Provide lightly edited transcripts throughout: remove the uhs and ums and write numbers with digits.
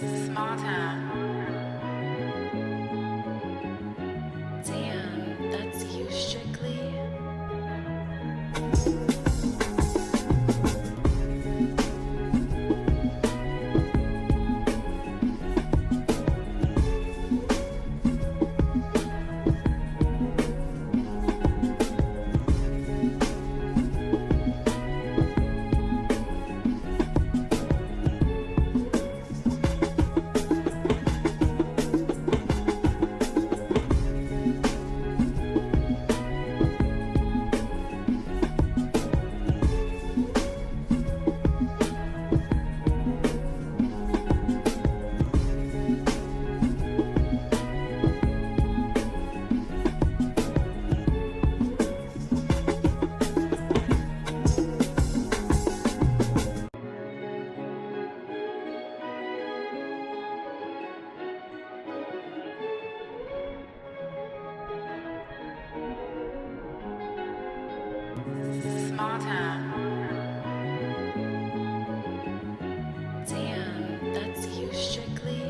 Small town. Damn, that's you strictly. Small town. Damn, that's you strictly.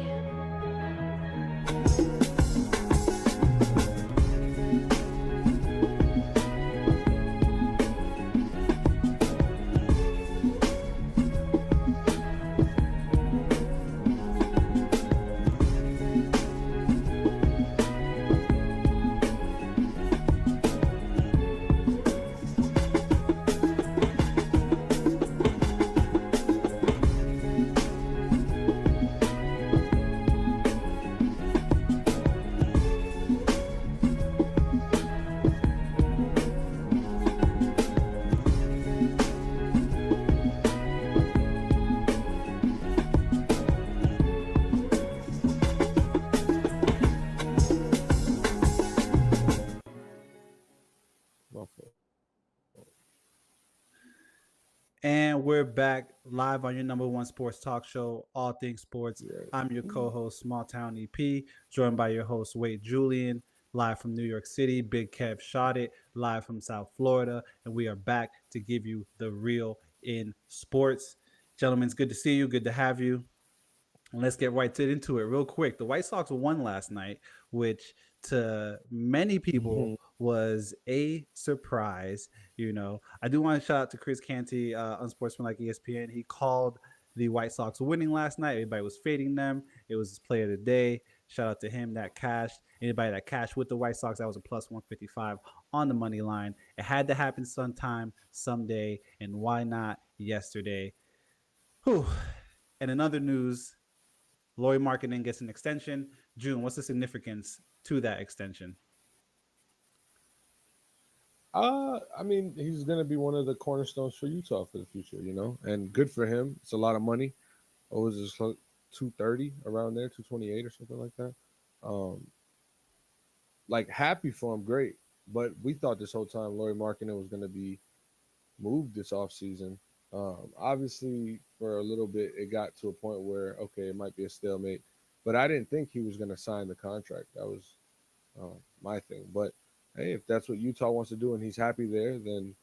And we're back live on your number one sports talk show, All Things Sports. Yeah. I'm your co-host, Small Town EP, joined by your host, Wade Julian, live from New York City. Big Kev shot it, live from South Florida. And we are back to give you the real in sports. Gentlemen, it's good to see you. Good to have you. And let's get right into it real quick. The White Sox won last night, which to many people was a surprise. I do want to shout out to Chris Canty, Unsportsmanlike ESPN. He called the White Sox winning last night. Everybody was fading them. It was his play of the day. Shout out to him that cashed. Anybody that cashed with the White Sox, that was a plus 155 on the money line. It had to happen sometime, someday, and why not yesterday? Whew. And in other news, Lauri Markkanen gets an extension. June, what's the significance to that extension? I mean, he's going to be one of the cornerstones for Utah for the future, and good for him. It's a lot of money. What was this, 230 around there, 228 or something like that? Um, like, happy for him, great. But we thought this whole time Laurie Markkinen was going to be moved this offseason. Obviously, for a little bit, it got to a point where, okay, it might be a stalemate. But I didn't think he was going to sign the contract. That was my thing. But hey, if that's what Utah wants to do and he's happy there, then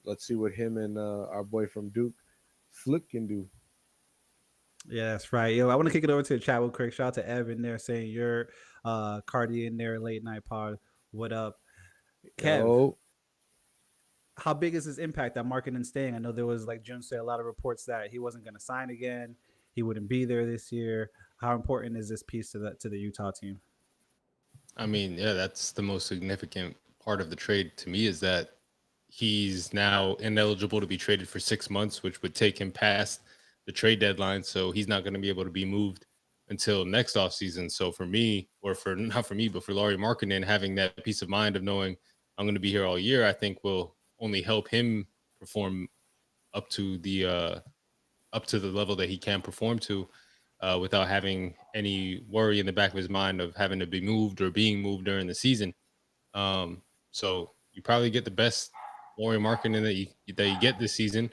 let's see what him and our boy from Duke, Flip, can do. Yeah, that's right. Yo, I want to kick it over to the chat real quick. Shout out to Evan there saying you're Cardi in there, late night pod. What up? Kev, Yo, how big is his impact that Marketing staying? I know there was, like June said, a lot of reports that he wasn't going to sign again. He wouldn't be there this year. How important is this piece to the Utah team? I mean, yeah, that's the most significant part of the trade to me is that he's now ineligible to be traded for 6 months, which would take him past the trade deadline. So he's not going to be able to be moved until next offseason. So for me, or for not for me, but for Laurie Markkinen, having that peace of mind of knowing I'm going to be here all year, I think will only help him perform up to the level that he can perform to, without having any worry in the back of his mind of having to be moved or being moved during the season. So you probably get the best Laurie Markkinen that you get this season.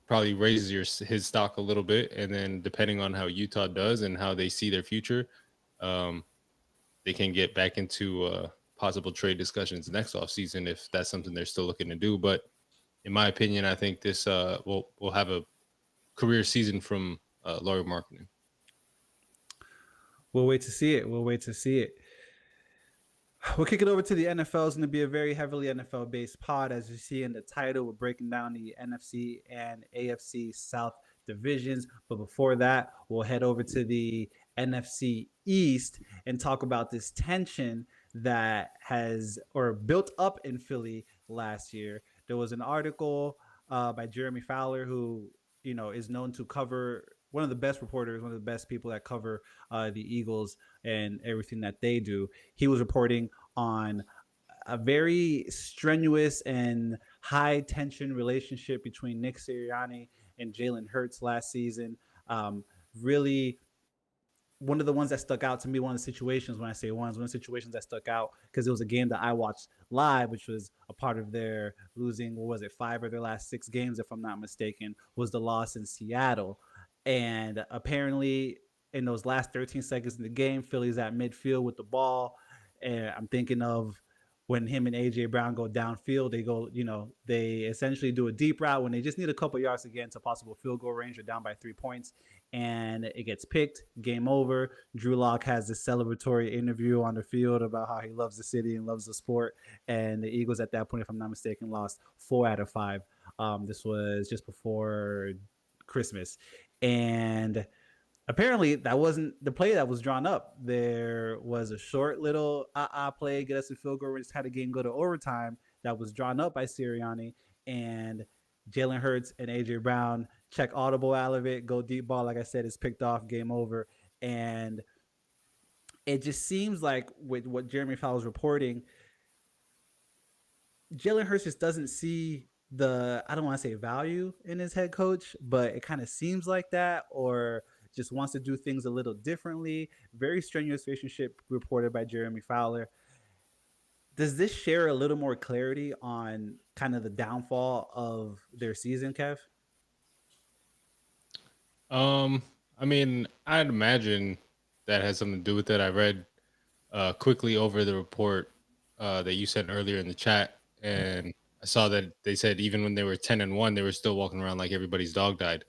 Probably raises his stock a little bit, and then depending on how Utah does and how they see their future, they can get back into possible trade discussions next offseason if that's something they're still looking to do. But in my opinion, I think this will have a career season from Laurie Markkinen. We'll wait to see it. We'll wait to see it. We'll kick it over to the NFL. It's going to be a very heavily NFL based pod. As you see in the title, we're breaking down the NFC and AFC South divisions. But before that, we'll head over to the NFC East and talk about this tension that has or built up in Philly last year. There was an article by Jeremy Fowler, who is known to cover, one of the best reporters, one of the best people that cover the Eagles and everything that they do. He was reporting on a very strenuous and high tension relationship between Nick Sirianni and Jalen Hurts last season. Really, one of the ones that stuck out to me, one of the situations, when I say one of the situations that stuck out, because it was a game that I watched live, which was a part of their losing, what was it, 5 of their last 6 games, if I'm not mistaken, was the loss in Seattle. And apparently, in those last 13 seconds in the game, Philly's at midfield with the ball. And I'm thinking of when him and AJ Brown go downfield, they essentially do a deep route when they just need a couple yards to get into possible field goal range or down by 3 points, and it gets picked. Game over. Drew Lock has this celebratory interview on the field about how he loves the city and loves the sport. And the Eagles at that point, if I'm not mistaken, lost 4 out of 5. This was just before Christmas, and apparently that wasn't the play that was drawn up. There was a short little play, get us a field goal, just had the game go to overtime, that was drawn up by Sirianni, and Jalen Hurts and AJ Brown check audible out of it, go deep ball, like I said, is picked off, game over. And it just seems like with what Jeremy Fowler's reporting, Jalen Hurts just doesn't see the, I don't want to say value in his head coach, but it kind of seems like that, or just wants to do things a little differently. Very strenuous relationship reported by Jeremy Fowler. Does this share a little more clarity on kind of the downfall of their season, Kev? I mean, I'd imagine that has something to do with it. I read quickly over the report that you sent earlier in the chat, and I saw that they said even when they were 10-1, they were still walking around like everybody's dog died.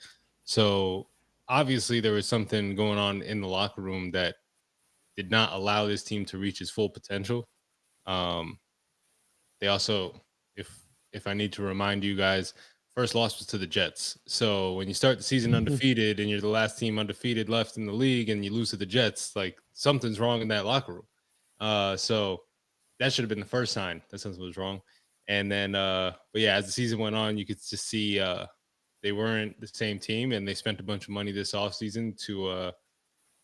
So obviously there was something going on in the locker room that did not allow this team to reach its full potential. They also, if I need to remind you guys, first loss was to the Jets. So when you start the season undefeated and you're the last team undefeated left in the league and you lose to the Jets, like something's wrong in that locker room. So that should have been the first sign that something was wrong. And then, but yeah, as the season went on, you could just see they weren't the same team, and they spent a bunch of money this offseason to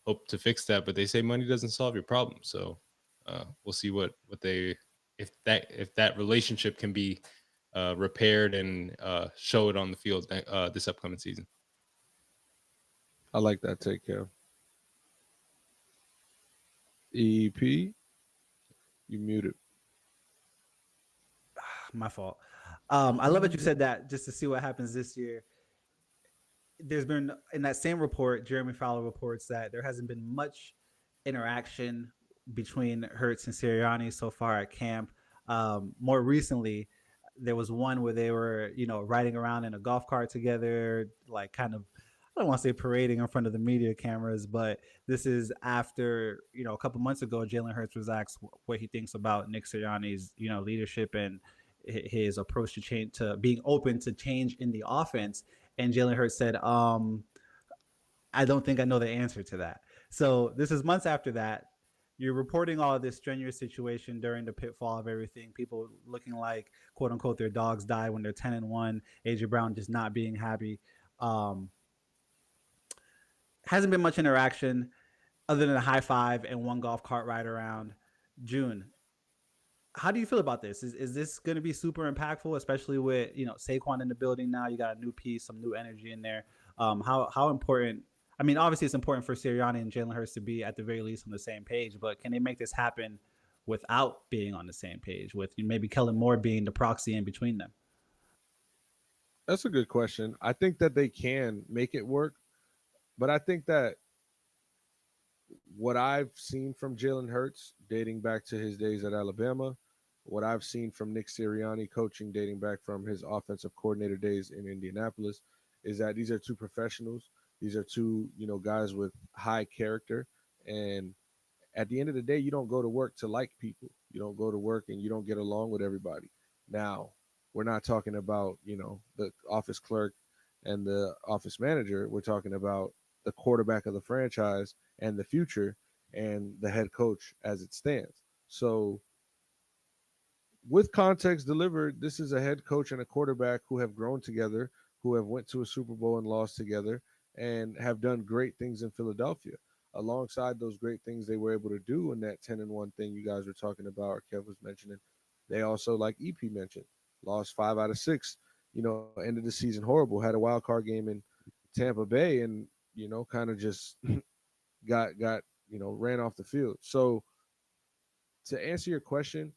hope to fix that. But they say money doesn't solve your problem. So we'll see what they, if that relationship can be repaired and show it on the field this upcoming season. I like that take, Kev. EP, you muted. My fault. I love that you said that, just to see what happens this year. There's been, in that same report, Jeremy Fowler reports that there hasn't been much interaction between Hurts and Sirianni so far at camp. More recently, there was one where they were, riding around in a golf cart together, like kind of, I don't want to say parading in front of the media cameras, but this is after, a couple months ago, Jalen Hurts was asked what he thinks about Nick Sirianni's, leadership and his approach to change, to being open to change in the offense. And Jalen Hurts said, I don't think I know the answer to that. So this is months after that. You're reporting all of this strenuous situation during the pitfall of everything. People looking like, quote unquote, their dogs die when they're 10-1. AJ Brown just not being happy. Hasn't been much interaction other than a high five and one golf cart ride around. June, how do you feel about this? Is this going to be super impactful, especially with Saquon in the building now? You got a new piece, some new energy in there. How important? I mean, obviously it's important for Sirianni and Jalen Hurts to be at the very least on the same page, but can they make this happen without being on the same page? With maybe Kellen Moore being the proxy in between them. That's a good question. I think that they can make it work, but I think that what I've seen from Jalen Hurts dating back to his days at Alabama, what I've seen from Nick Sirianni coaching dating back from his offensive coordinator days in Indianapolis, is that these are two professionals. These are two, guys with high character, And at the end of the day, you don't go to work to like people. You don't go to work and you don't get along with everybody. Now, we're not talking about, the office clerk and the office manager. We're talking about the quarterback of the franchise and the future and the head coach as it stands. So, with context delivered, this is a head coach and a quarterback who have grown together, who have went to a Super Bowl and lost together, and have done great things in Philadelphia. Alongside those great things they were able to do in that 10-1 thing you guys were talking about, or Kev was mentioning, they also, like EP mentioned, lost 5 out of 6. Ended the season horrible. Had a wild card game in Tampa Bay, and kind of just got ran off the field. So to answer your question,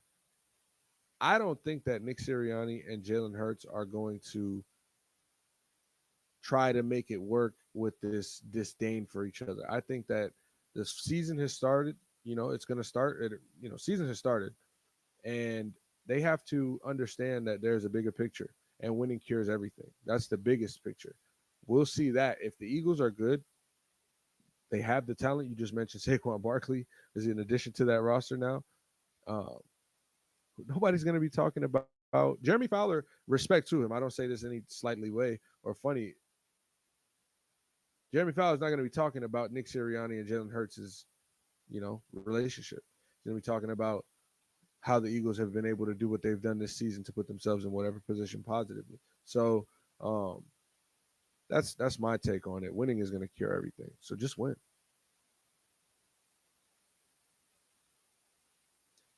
I don't think that Nick Sirianni and Jalen Hurts are going to try to make it work with this disdain for each other. I think that the season has started. It's going to start. Season has started, and they have to understand that there's a bigger picture, and winning cures everything. That's the biggest picture. We'll see that if the Eagles are good, they have the talent. You just mentioned Saquon Barkley is in addition to that roster now. Um, Nobody's going to be talking about Jeremy Fowler. Respect to him. I don't say this any slightly way or funny. Jeremy Fowler's not going to be talking about Nick Sirianni and Jalen Hurts' relationship. He's going to be talking about how the Eagles have been able to do what they've done this season to put themselves in whatever position positively. So um, that's my take on it. Winning is going to cure everything. So just win.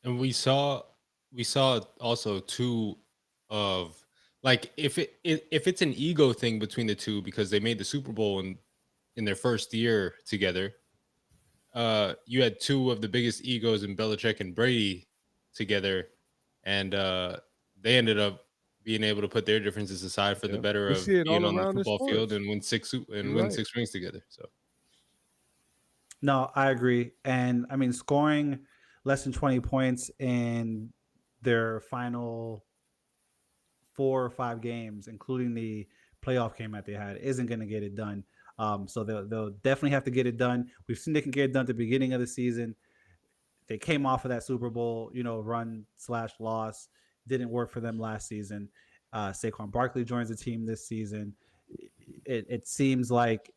And we saw also two of, like, if it's an ego thing between the two because they made the Super Bowl in their first year together. You had two of the biggest egos in Belichick and Brady together, and they ended up being able to put their differences aside for the Yeah, better we of see it being all on the around in football field sports. and You're win right. 6 rings together. So No, I agree. And I mean, scoring less than 20 points in their final 4 or 5 games, including the playoff game that they had, isn't going to get it done. So they'll definitely have to get it done. We've seen they can get it done at the beginning of the season. They came off of that Super Bowl, run slash loss. Didn't work for them last season. Saquon Barkley joins the team this season. It seems like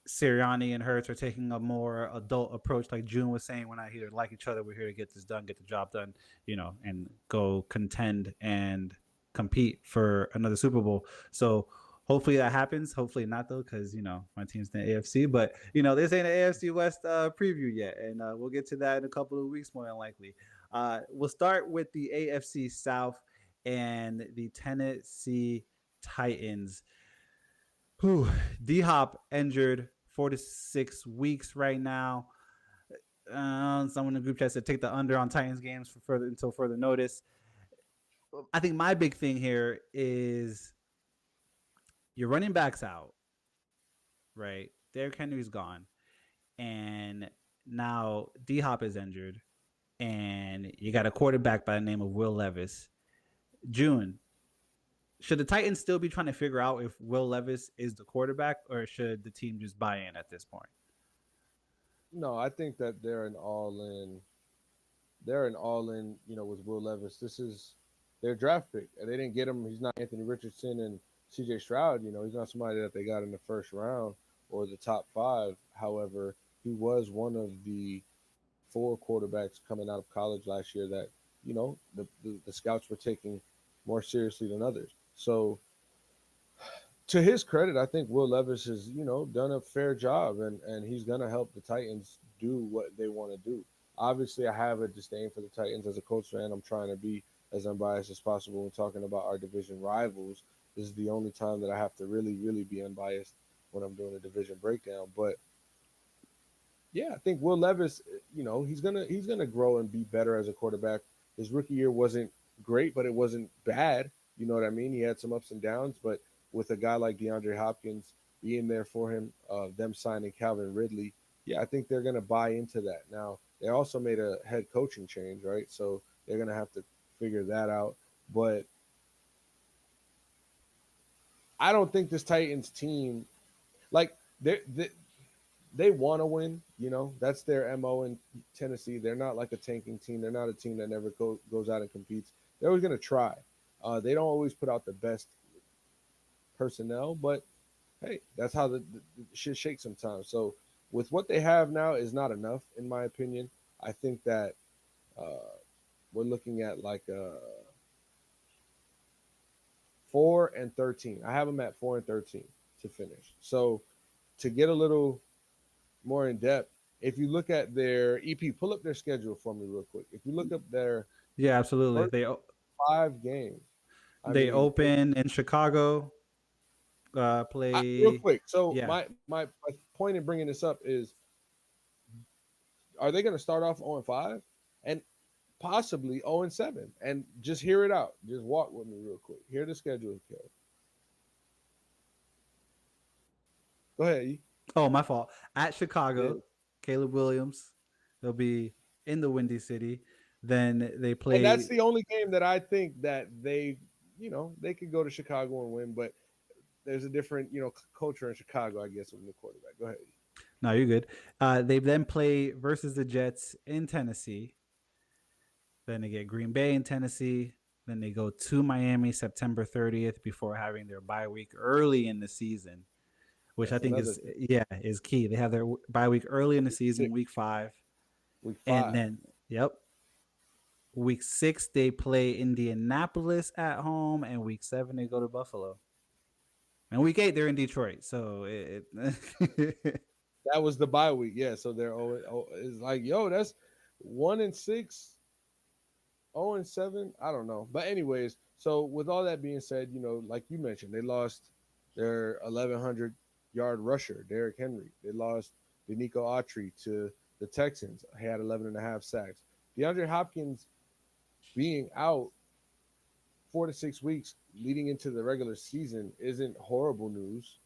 Sirianni and Hurts are taking a more adult approach, like June was saying. We're not here to like each other. We're here to get this done, get the job done, and go contend and compete for another Super Bowl. So hopefully that happens. Hopefully not though, because my team's in the AFC. But this ain't an AFC West preview yet, and we'll get to that in a couple of weeks more than likely. We'll start with the AFC South and the Tennessee Titans. Whew, D Hop injured 4 to 6 weeks right now. Someone in the group chat said take the under on Titans games for further until further notice. I think my big thing here is your running backs out, right? Derrick Henry's gone, and now D Hop is injured, and you got a quarterback by the name of Will Levis. June, should the Titans still be trying to figure out if Will Levis is the quarterback, or should the team just buy in at this point? No, I think that they're an all in. They're an all in. With Will Levis, this is their draft pick, and they didn't get him. He's not Anthony Richardson and C.J. Stroud. He's not somebody that they got in the first round or the top 5. However, he was one of the 4 quarterbacks coming out of college last year that the scouts were taking more seriously than others. So to his credit, I think Will Levis has, done a fair job, and he's gonna help the Titans do what they want to do. Obviously, I have a disdain for the Titans as a Colts fan. I'm trying to be as unbiased as possible when talking about our division rivals. This is the only time that I have to really, really be unbiased when I'm doing a division breakdown. But yeah, I think Will Levis, he's gonna grow and be better as a quarterback. His rookie year wasn't great, but it wasn't bad. You know what I mean? He had some ups and downs, but with a guy like DeAndre Hopkins being there for him, them signing Calvin Ridley, yeah, I think they're gonna buy into that. Now they also made a head coaching change, right? So they're gonna have to figure that out. But I don't think this Titans team, like, they they want to win. That's their MO in Tennessee. They're not like a tanking team. They're not a team that never goes out and competes. They're always going to try. They don't always put out the best personnel, but hey, that's how the shit shakes sometimes. So with what they have now is not enough, in my opinion. I think that uh, we're looking at like 4-13. I have them at 4-13 to finish. So to get a little more in depth, if you look at their EP, pull up their schedule for me real quick. If you look up their Yeah, absolutely. first 5 games, I They mean, open in Chicago. real Play. quick. So Yeah, my point in bringing this up is, are they going to start off 0-5 and possibly 0-7? And just hear it out. Just walk with me real quick. Hear the schedule, Kev. Go ahead. oh, my fault. At Yeah. Chicago, Caleb Williams. They'll be in the Windy City. Then they And that's play. the only game that I think that they could go to Chicago and win, but there's a different, culture in Chicago, I guess, with the quarterback. Go ahead. No, you're good. They then play versus the Jets in Tennessee. Then they get Green Bay in Tennessee. Then they go to Miami September 30th before having their bye week early in the season, which I That's think another is thing. is key. They have their bye week early in the season, Six, week 5, week and 5. then week 6 they play Indianapolis at home, and week 7 they go to Buffalo, and week 8 they're in Detroit. So That was the bye week. Yeah, so they're it's like, yo, that's 1-6, 0-7. I don't know, but anyways, so with all that being said, like you mentioned, they lost their 1,100-yard rusher, Derrick Henry. They lost Denico Autry to the Texans. He had 11 and a half sacks. DeAndre Hopkins being out 4 to 6 weeks leading into the regular season isn't horrible news.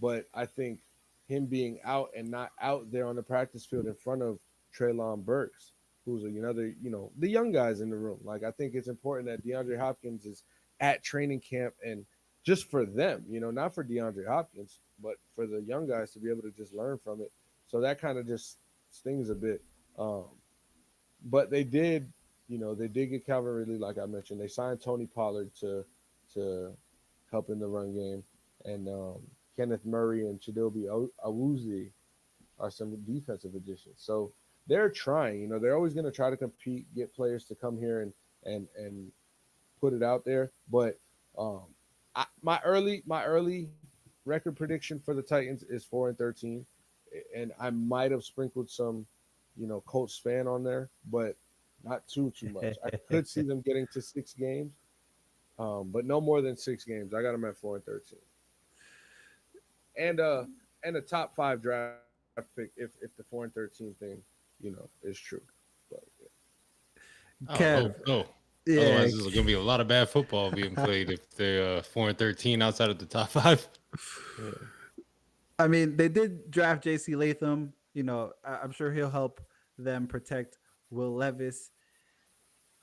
But I think him being out and not out there on the practice field in front of Treylon Burks, who's another, the young guys in the room. Like, I think it's important that DeAndre Hopkins is at training camp, and just for them, not for DeAndre Hopkins, but for the young guys to be able to just learn from it. So that kind of just stings a bit. Um, but they did get Calvin Ridley, like I mentioned. They signed Tony Pollard to help in the run game, and Kenneth Murray and Chidobe Awuzie are some defensive additions. So they're trying. They're always going to try to compete, get players to come here and put it out there. But um, my early record prediction for the Titans is 4-13, and I might have sprinkled some, Colts fan on there, but not too much. I could see them getting to 6 games, but no more than 6 games. I got them at 4-13, and and a top 5 draft pick if the 4-13 thing, is true. But yeah. I don't Kev, hope no. yeah, Otherwise, there's gonna be a lot of bad football being played if they're 4-13 outside of the top 5. Yeah. I mean, they did draft J.C. Latham. I'm sure he'll help them protect Will Levis.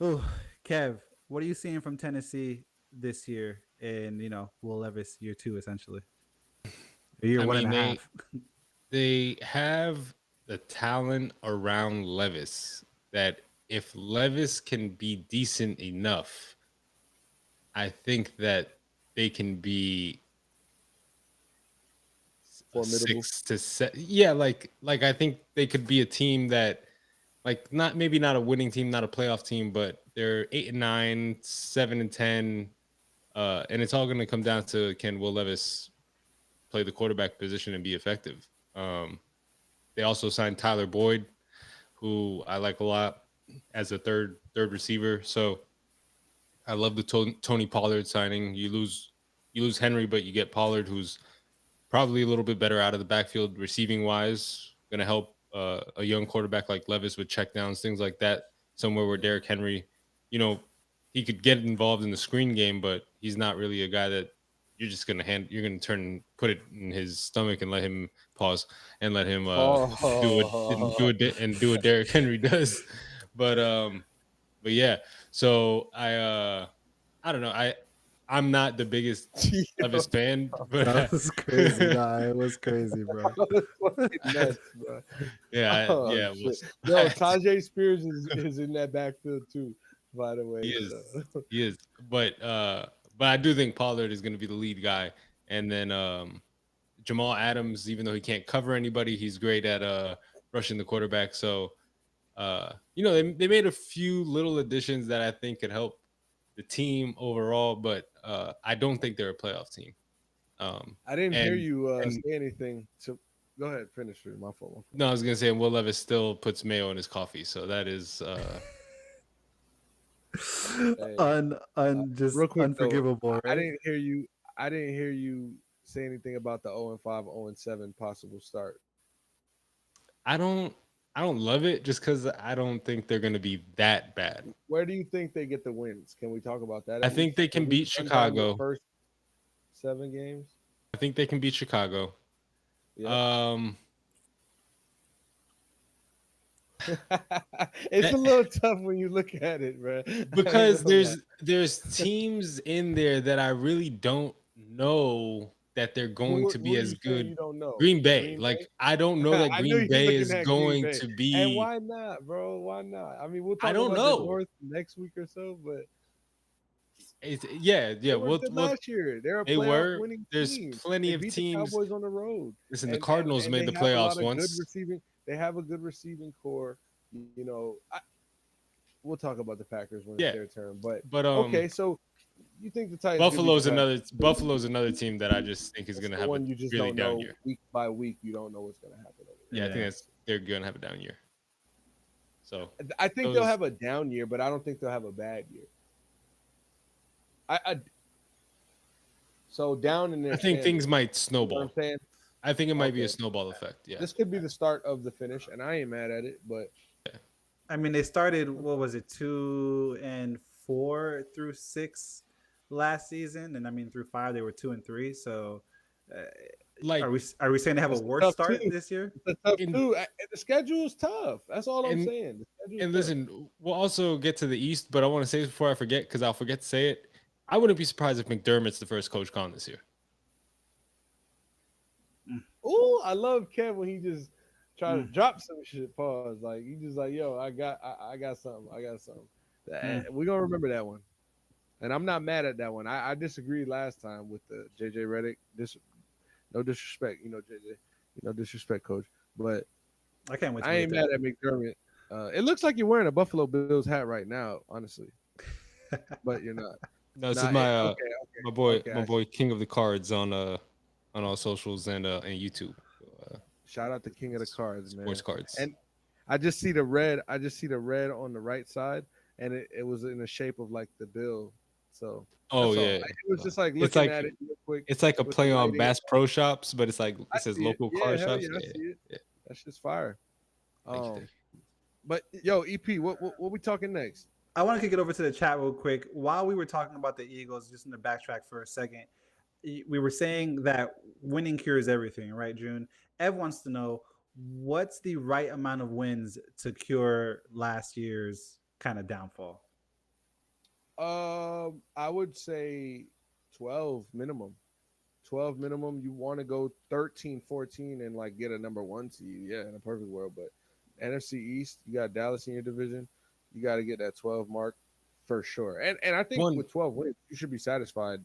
Oh, Kev, what are you seeing from Tennessee this year? And Will Levis year 2 essentially, year I one and mean, a they half. they have the talent around Levis that if Levis can be decent enough, I think that they can be a Formidable. 6 to 7. Yeah, like I think they could be a team that, like, not maybe not a winning team, not a playoff team, but they're 8-9, 7-10, and it's all going to come down to, can Will Levis play the quarterback position and be effective? They also signed Tyler Boyd, who I like a lot as a third receiver. So I love the Tony Pollard signing. You lose Henry, but you get Pollard, who's probably a little bit better out of the backfield receiving wise. Going to help a young quarterback like Levis with checkdowns, things like that. Somewhere where Derrick Henry, you know, he could get involved in the screen game, but he's not really a guy that you're just going to you're going to put it in his stomach and let him pause and let him Oh, do what Derrick Henry does. But but yeah, so I don't know. I'm not the biggest of his fan, That but was crazy. Nah, it was crazy, bro. That's fucking nuts, bro. Oh yeah, shit. well, Yo, Tajay Spears is in that backfield too, by the he way. is, So he is. But I do think Pollard is going to be the lead guy, and then Jamal Adams, even though he can't cover anybody, he's great at rushing the quarterback. So they made a few little additions that I think could help the team overall, but I don't think they're a playoff team. I didn't hear And you and say anything to go ahead, finish it. My fault. no, I was gonna say Will Levis still puts mayo in his coffee, so that is Hey, Just real quick though, unforgivable, I right? didn't hear you. I didn't hear you say anything about the 0-5, 0-7 possible start. I don't I don't love it just because I don't think they're gonna be that bad. Where do you think they get the wins? Can we talk about that I at think least? they Can can we beat run down the Chicago. first 7 games? I think they can beat Chicago. Yeah. Um, It's a that- little tough when you look at it, bro. because there's teams in there that I really don't know that they're going to Who be are as you saying good. you don't know? Green Bay, Green like Bay? I don't know that I knew Green you were Bay looking is at Green going Bay. to And be. why not, bro? Why not? I mean, we'll I talk don't about the know. North next week or so, but Yeah. they were good last year. They're a They playoff were. winning There's team. plenty They of beat the teams. Cowboys on the road. Listen, the And Cardinals made they the have a lot playoffs of good once. receiving. They have a good receiving core. You know, we'll talk about the Packers when it's Yeah, their turn. But but okay, so you think the Titans could beat the Packers? Buffalo's another team that I just think is It's going to the have a one you just really don't down know year. week by week. You don't know what's going to happen over Yeah, I think Yeah. they're going to have a down year. So there. I think they'll those have a down year, but I don't think they'll have a bad year. I so down in their I think things standings. might You know what snowball. I'm saying? I think it might be a Okay. snowball effect. Yeah. This could be the start of the finish, and I ain't mad at it. But I mean, they started, what was it, 2-4 through 6 last season, and I mean through 5 they were 2-3. So, uh, Like are we saying they have a it's worse tough start too. this year? It's tough in too. The schedule is tough. That's all I'm and saying. The schedule and is tough. listen, we'll also get to the East, but I want to say this before I forget because I'll forget to say it. I wouldn't be surprised if McDermott's the first coach gone this year. Ooh, I love Kev when he just try to Mm. drop some shit. Pause. Like he just like, yo, I got something. I got something. We're gonna remember that one. And I'm not mad at that one. I disagreed last time with the JJ Redick. No disrespect, JJ. No disrespect, coach. But I can't wait to I ain't get mad at McDermott. It looks like you're wearing a Buffalo Bills hat right now, honestly. But you're not. No, this Nah, is my okay. my I boy King of the Cards on all socials and YouTube. Shout out to King of the Cards, man. Sports cards. And I just see the red. I just see the red on the right side, and it was in the shape of like the bill. So Oh that's all. yeah, It was just like it's looking like at it real quick. it's like a with play the on lighting. Bass Pro Shops, but it's like I it says see it. local Yeah, car hell shops. yeah, I see it. Yeah. That's just fire. Thank you, thank you. But yo, EP, what we talking next? I want to kick it over to the chat real quick. While we were talking about the Eagles, just in the backtrack for a second, we were saying that winning cures everything, right, June? Ev wants to know what's the right amount of wins to cure last year's kind of downfall. I would say 12 minimum. 12 minimum. You want to go 13, 14 and like get a number 1 seed. Yeah, in a perfect world. But NFC East, you got Dallas in your division. You got to get that 12 mark for sure. And I think with 12 wins, you should be satisfied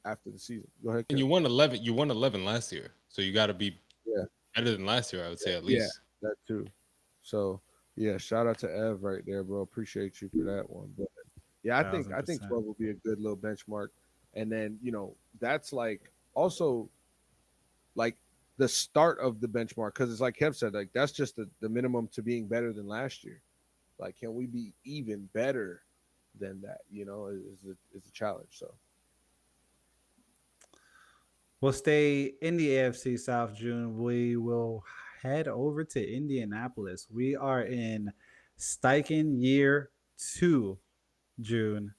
after the season. Go ahead. And Kim. you won 11. You won 11 last year, so you got to be Yeah. better than last year. I would say at least. Yeah, that too. So yeah, shout out to Ev right there, bro. Appreciate you for that one. But yeah, I think 1000%. 12 will be a good little benchmark. And then, that's like also like the start of the benchmark because it's like Kev said, like that's just the minimum to being better than last year. Like, can we be even better than that? Is a challenge. So We'll stay in the AFC South, June. We will head over to Indianapolis. We are in Steichen year 2, June.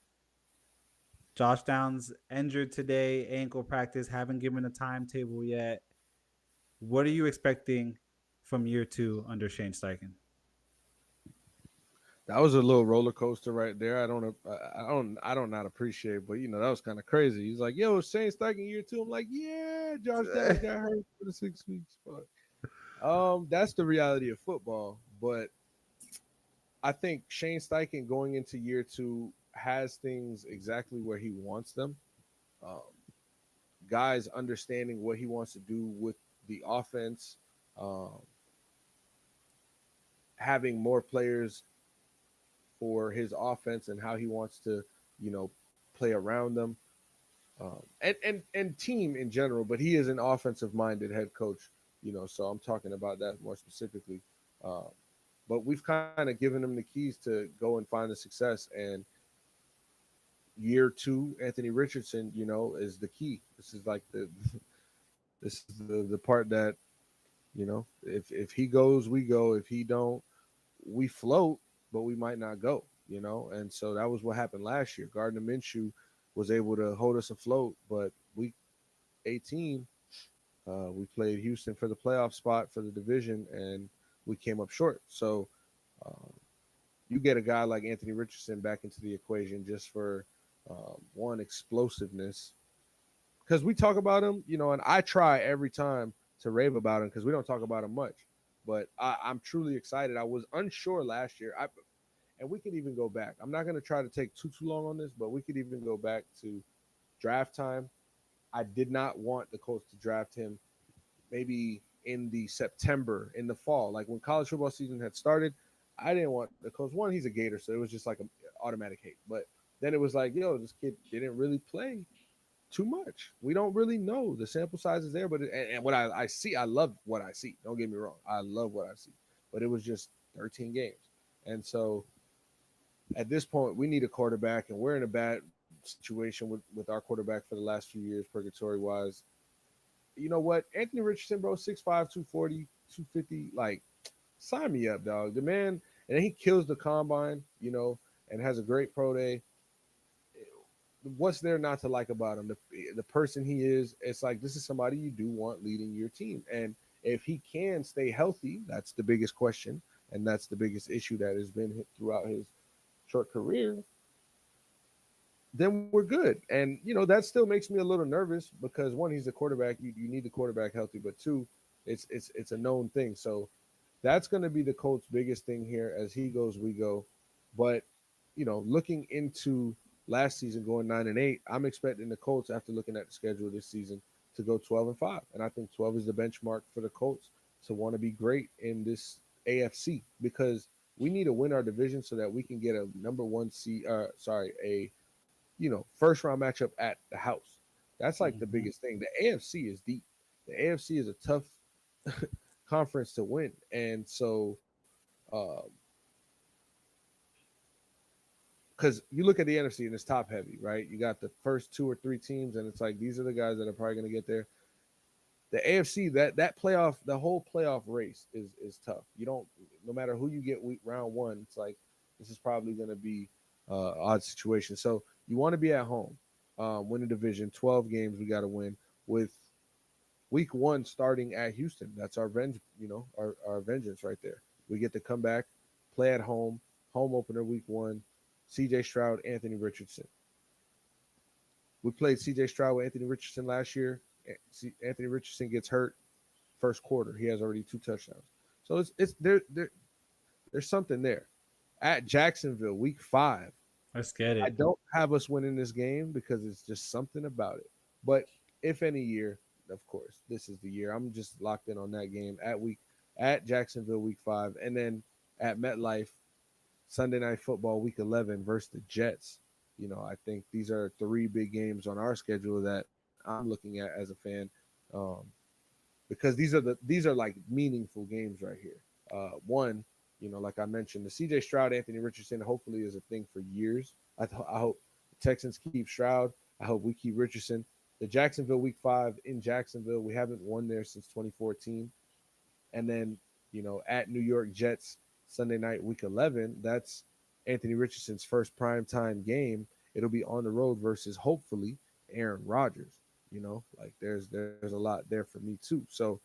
Josh Downs injured today, ankle practice, haven't given a timetable yet. What are you expecting from year 2 under Shane Steichen? That was a little roller coaster right there. I don't not appreciate, but that was kind of crazy. He's like, "Yo, Shane Steichen year two." I'm like, "Yeah, Josh Downs got hurt for the 6 weeks." But that's the reality of football. But I think Shane Steichen going into year two has things exactly where he wants them. Um, Guys understanding what he wants to do with the offense, um, having more players for his offense and how he wants to, you know, play around them, and team in general. But he is an offensive minded head coach, so I'm talking about that more specifically. Um, but we've kind of given him the keys to go and find the success. And year two, Anthony Richardson, is the key. This is like this is the part that if he goes, we go. If he don't, we float, but we might not go. And so that was what happened last year. Gardner Minshew was able to hold us afloat, but week 18, we played Houston for the playoff spot for the division, and we came up short. So um, you get a guy like Anthony Richardson back into the equation just for one explosiveness, because we talk about him, and I try every time to rave about him because we don't talk about him much. But I'm truly excited. I was unsure last year. And we could even go back. I'm not going to try to take too long on this, but we could even go back to draft time. I did not want the Colts to draft him maybe in the September, in the fall, like when college football season had started. I didn't want the Colts. One, he's a Gator, so it was just like an automatic hate. But then it was like, yo, this kid didn't really play too much. We don't really know. The sample size is there, but and what I see, I love what I see. Don't get me wrong, I love what I see. But it was just 13 games, and so at this point, we need a quarterback, and we're in a bad situation with our quarterback for the last few years, purgatory wise. You know what? Anthony Richardson, bro, 6'5", 240, 250, like, sign me up, dog. The man, and he kills the combine, and has a great pro day. What's there not to like about him? The person he is, it's like this is somebody you do want leading your team. And if he can stay healthy, that's the biggest question, and that's the biggest issue that has been throughout his short career, then we're good. And that still makes me a little nervous because one, he's a quarterback. You need the quarterback healthy, but two, it's a known thing. So that's going to be the Colts' biggest thing here. As he goes, we go. But looking into last season, going 9-8, I'm expecting the Colts, after looking at the schedule this season, to go 12-5, and I think 12 is the benchmark for the Colts to want to be great in this AFC, because we need to win our division so that we can get a number one seed. A first round matchup at the house. That's like the Mhm. biggest thing. The AFC is deep. The AFC is a tough conference to win, and so because you look at the NFC and it's top heavy, right? You got the first two or three teams, and it's like these are the guys that are probably going to get there. The AFC, that playoff, the whole playoff race is tough. You don't, no matter who you get round one, it's like this is probably going to be odd situation. So you want to be at home, win a division, 12 games we got to win, with week one starting at Houston. That's our vengeance right there. We get to come back, play at home opener week one. C.J. Stroud, Anthony Richardson. We played C.J. Stroud with Anthony Richardson last year. Anthony Richardson gets hurt first quarter. He has already 2 touchdowns. So it's there's something there. At Jacksonville, week 5, Let's get I it. don't have us winning this game because it's just something about it. But if any year, of course, this is the year. I'm just locked in on that game at Jacksonville week 5, and then at MetLife Sunday Night Football week 11 versus the Jets. I think these are 3 big games on our schedule that I'm looking at as a fan, um, because these are like meaningful games right here. One, like I mentioned, the C.J. Stroud, Anthony Richardson, hopefully is a thing for years. I hope the Texans keep Stroud. I hope we keep Richardson. The Jacksonville week 5 in Jacksonville, we haven't won there since 2014. And then, at New York Jets Sunday night, week 11, that's Anthony Richardson's first primetime game. It'll be on the road versus hopefully Aaron Rodgers. Like there's a lot there for me too. So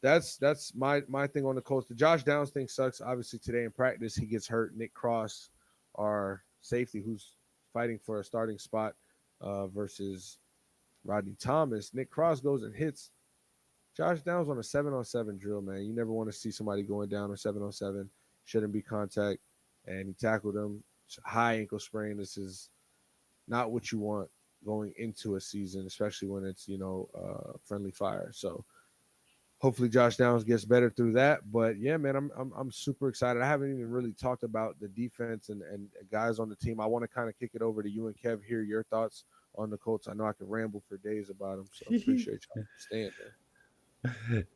that's my thing on the Colts. The Josh Downs thing sucks. Obviously, today in practice he gets hurt. Nick Cross, our safety, who's fighting for a starting spot versus Rodney Thomas. Nick Cross goes and hits Josh Downs on a 7-on-7 drill. Man, you never want to see somebody going down on 7-on-7. Shouldn't be contact, and he tackled him. High ankle sprain. This is not what you want going into a season, especially when it's friendly fire. So hopefully Josh Downs gets better through that. But yeah, man, I'm super excited. I haven't even really talked about the defense and guys on the team. I want to kind of kick it over to you and Kev. Hear your thoughts on the Colts. I know I can ramble for days about them, so I appreciate y'all staying there.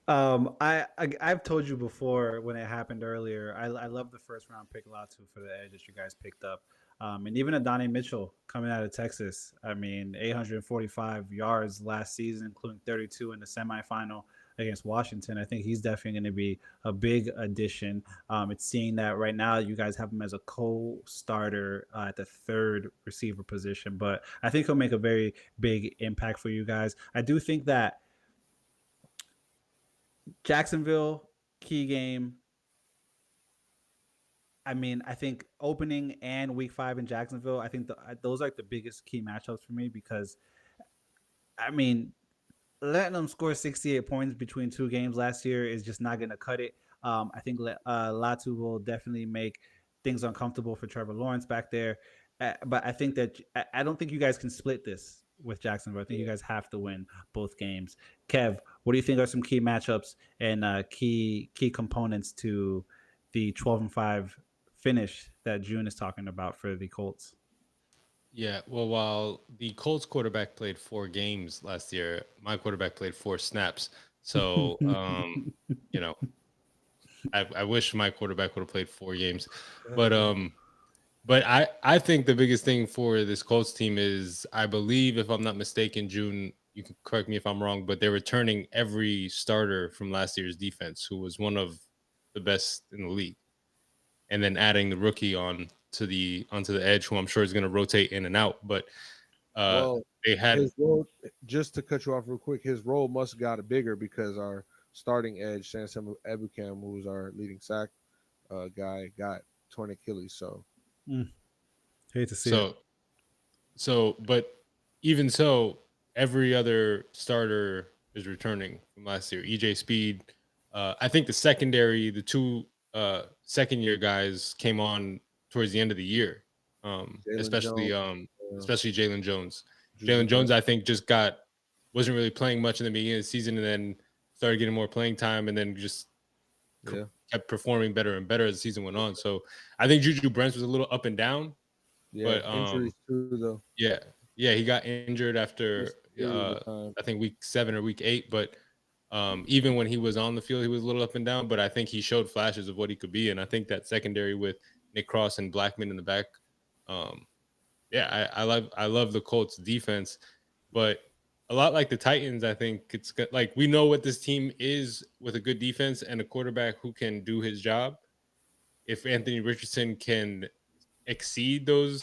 I've told you before when it happened earlier. I love the first round pick Latu for the edge that you guys picked up, and even Adonai Mitchell coming out of Texas. I mean, 845 yards last season, including 32 in the semifinal against Washington. I think he's definitely going to be a big addition. It's seeing that right now you guys have him as a co-starter at the third receiver position, but I think he'll make a very big impact for you guys. I do think that Jacksonville, key game. I mean, I think opening and week 5 in Jacksonville, I think those are like the biggest key matchups for me because, I mean, letting them score 68 points between 2 games last year is just not going to cut it. I think Latu will definitely make things uncomfortable for Trevor Lawrence back there. But I think that I don't think you guys can split this with Jacksonville. I think you guys have to win both games. Kev, what do you think are some key matchups and key components to the 12-5 finish that June is talking about for the Colts? Yeah, well, while the Colts quarterback played 4 games last year, my quarterback played 4 snaps. So, you know, I wish my quarterback would have played 4 games, but I think the biggest thing for this Colts team is, I believe, if I'm not mistaken, June, you can correct me if I'm wrong, but they're returning every starter from last year's defense, who was one of the best in the league, and then adding the rookie onto the edge, who I'm sure is going to rotate in and out. But they had his role. Just to cut you off real quick, his role must have got bigger because our starting edge, Sansom Ebukam, who was our leading sack guy, got torn Achilles. So. Hate to see it. But even so, every other starter is returning from last year. EJ Speed, I think the secondary, the 2 second-year guys came on towards the end of the year, especially Jalen Jones. Jalen Jones, I think, wasn't really playing much in the beginning of the season, and then started getting more playing time, and then just kept performing better and better as the season went on. So I think Juju Brents was a little up and down. Yeah, but injuries too, though. Yeah, he got injured after I think week 7 or week 8. But even when he was on the field, he was a little up and down. But I think he showed flashes of what he could be, and I think that secondary with Nick Cross and Blackman in the back, I love the Colts defense. But a lot like the Titans, I think it's like we know what this team is with a good defense and a quarterback who can do his job. If Anthony Richardson can exceed what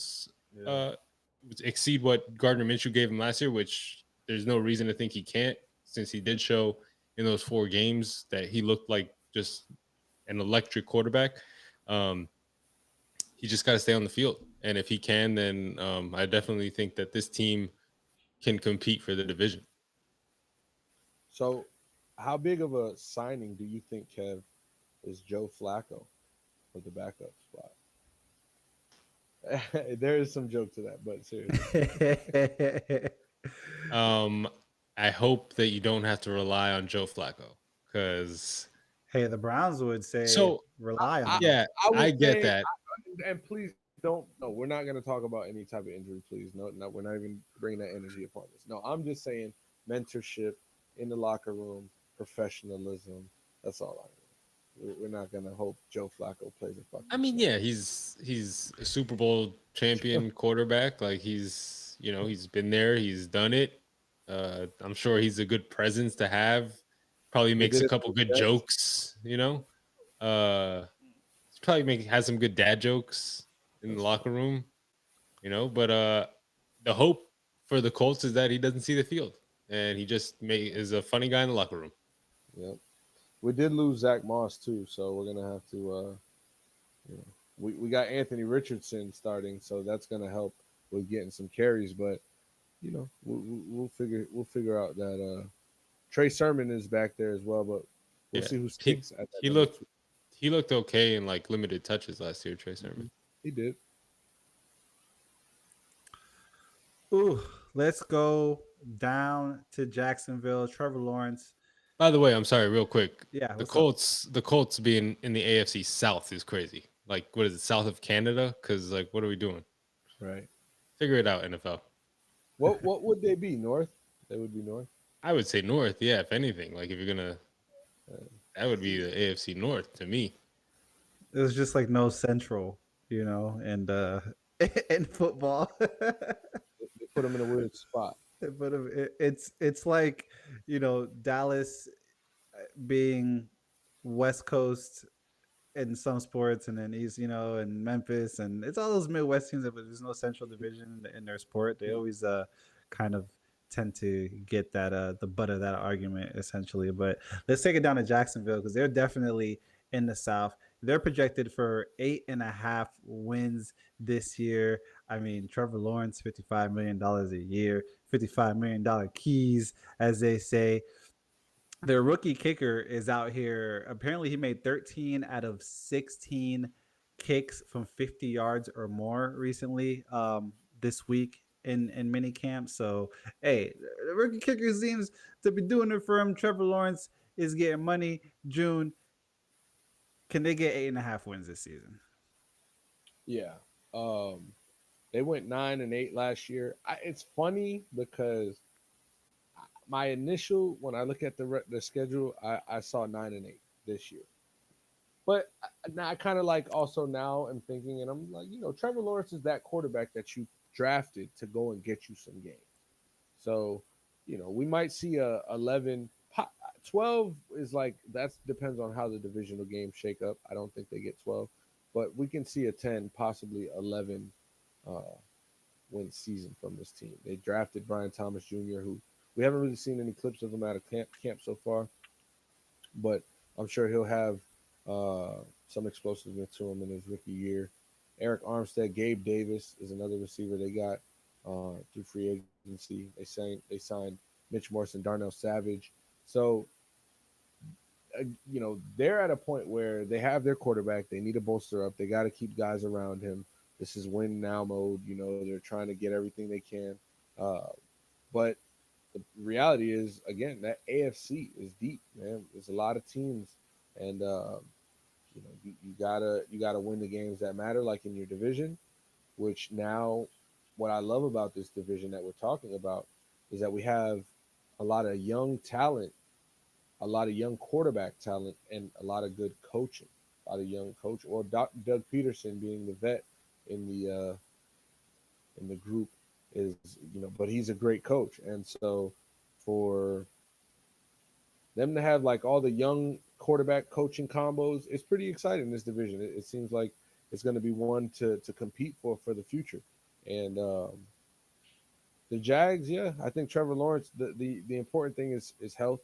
Gardner Minshew gave him last year, which there's no reason to think he can't, since he did show in those 4 games that he looked like just an electric quarterback. He just got to stay on the field, and if he can, then I definitely think that this team can compete for the division. So, how big of a signing do you think, Kev, is Joe Flacco for the backup spot? There is some joke to that, but seriously. I hope that you don't have to rely on Joe Flacco, because hey, the Browns would say rely on him. Yeah, I get that. And please don't. No, we're not going to talk about any type of injury. Please, no, we're not even bringing that energy upon this. No, I'm just saying mentorship in the locker room, professionalism. That's all I mean. We're not going to hope Joe Flacco plays a fucking. I mean, yeah, he's a Super Bowl champion quarterback. Like, he's been there, he's done it. I'm sure he's a good presence to have. Probably makes a couple good jokes. Probably has some good dad jokes in the locker room. But the hope for the Colts is that he doesn't see the field, and he just is a funny guy in the locker room. Yep. we did lose Zach Moss too, so we're gonna have to you know, we got Anthony Richardson starting, so that's gonna help with getting some carries. But you know, we'll figure out that Trey Sermon is back there as well, but we'll Yeah, see who he sticks at that he number looked two. he looked okay in like limited touches last year, Trey Sermon. Mhm. He did. Ooh, let's go down to Jacksonville. Trevor Lawrence. By the way, I'm sorry, real quick. Yeah, The what's up? Colts being in the AFC South is crazy. Like, what is it, south of Canada? Because like, what are we doing? Right. Figure it out, NFL. What would they be? North? They would be north. I would say North, yeah. If anything, like if you're gonna, Uh, that would be the AFC North to me. It was just like no central, and in football. they put them in a weird spot. But it's like Dallas being West Coast in some sports, and then East, and Memphis, and it's all those Midwest teams, but there's no Central Division in their sport. They always kind of tend to get that the butt of that argument essentially. But let's take it down to Jacksonville because they're definitely in the South. They're projected for 8.5 wins this year. I mean, Trevor Lawrence, $55 million a year, $55 million keys, as they say. Their rookie kicker is out here. Apparently, he made 13 out of 16 kicks from 50 yards or more recently, this week in mini camp. So, hey, the rookie kicker seems to be doing it for him. Trevor Lawrence is getting money. June, can they get 8.5 wins this season? Yeah. Um, they went 9-8 last year. It's funny because my initial when I look at the schedule, I saw 9-8 this year. But now I kind of like also now I'm thinking, and I'm like, Trevor Lawrence is that quarterback that you drafted to go and get you some games. So, we might see a 11, 12 is like that depends on how the divisional games shake up. I don't think they get 12, but we can see a 10, possibly 11 uh, win season from this team. They drafted Brian Thomas Jr., who we haven't really seen any clips of him out of camp so far, but I'm sure he'll have some explosiveness to him in his rookie year. Eric Armstead, Gabe Davis is another receiver they got through free agency. They signed Mitch Morse and Darnell Savage. So they're at a point where they have their quarterback. They need to bolster up. They got to keep guys around him. This is win now mode. They're trying to get everything they can. Uh, but the reality is, again, that AFC is deep, man. There's a lot of teams, and you gotta win the games that matter, like in your division. Which now, what I love about this division that we're talking about is that we have a lot of young talent, a lot of young quarterback talent, and a lot of good coaching. A lot of young coach, or Doug Peterson being the vet in the group is, but he's a great coach, and so for them to have like all the young quarterback coaching combos, it's pretty exciting. This division, it seems like it's going to be one to compete for the future, and the Jags, yeah, I think Trevor Lawrence. The important thing is health.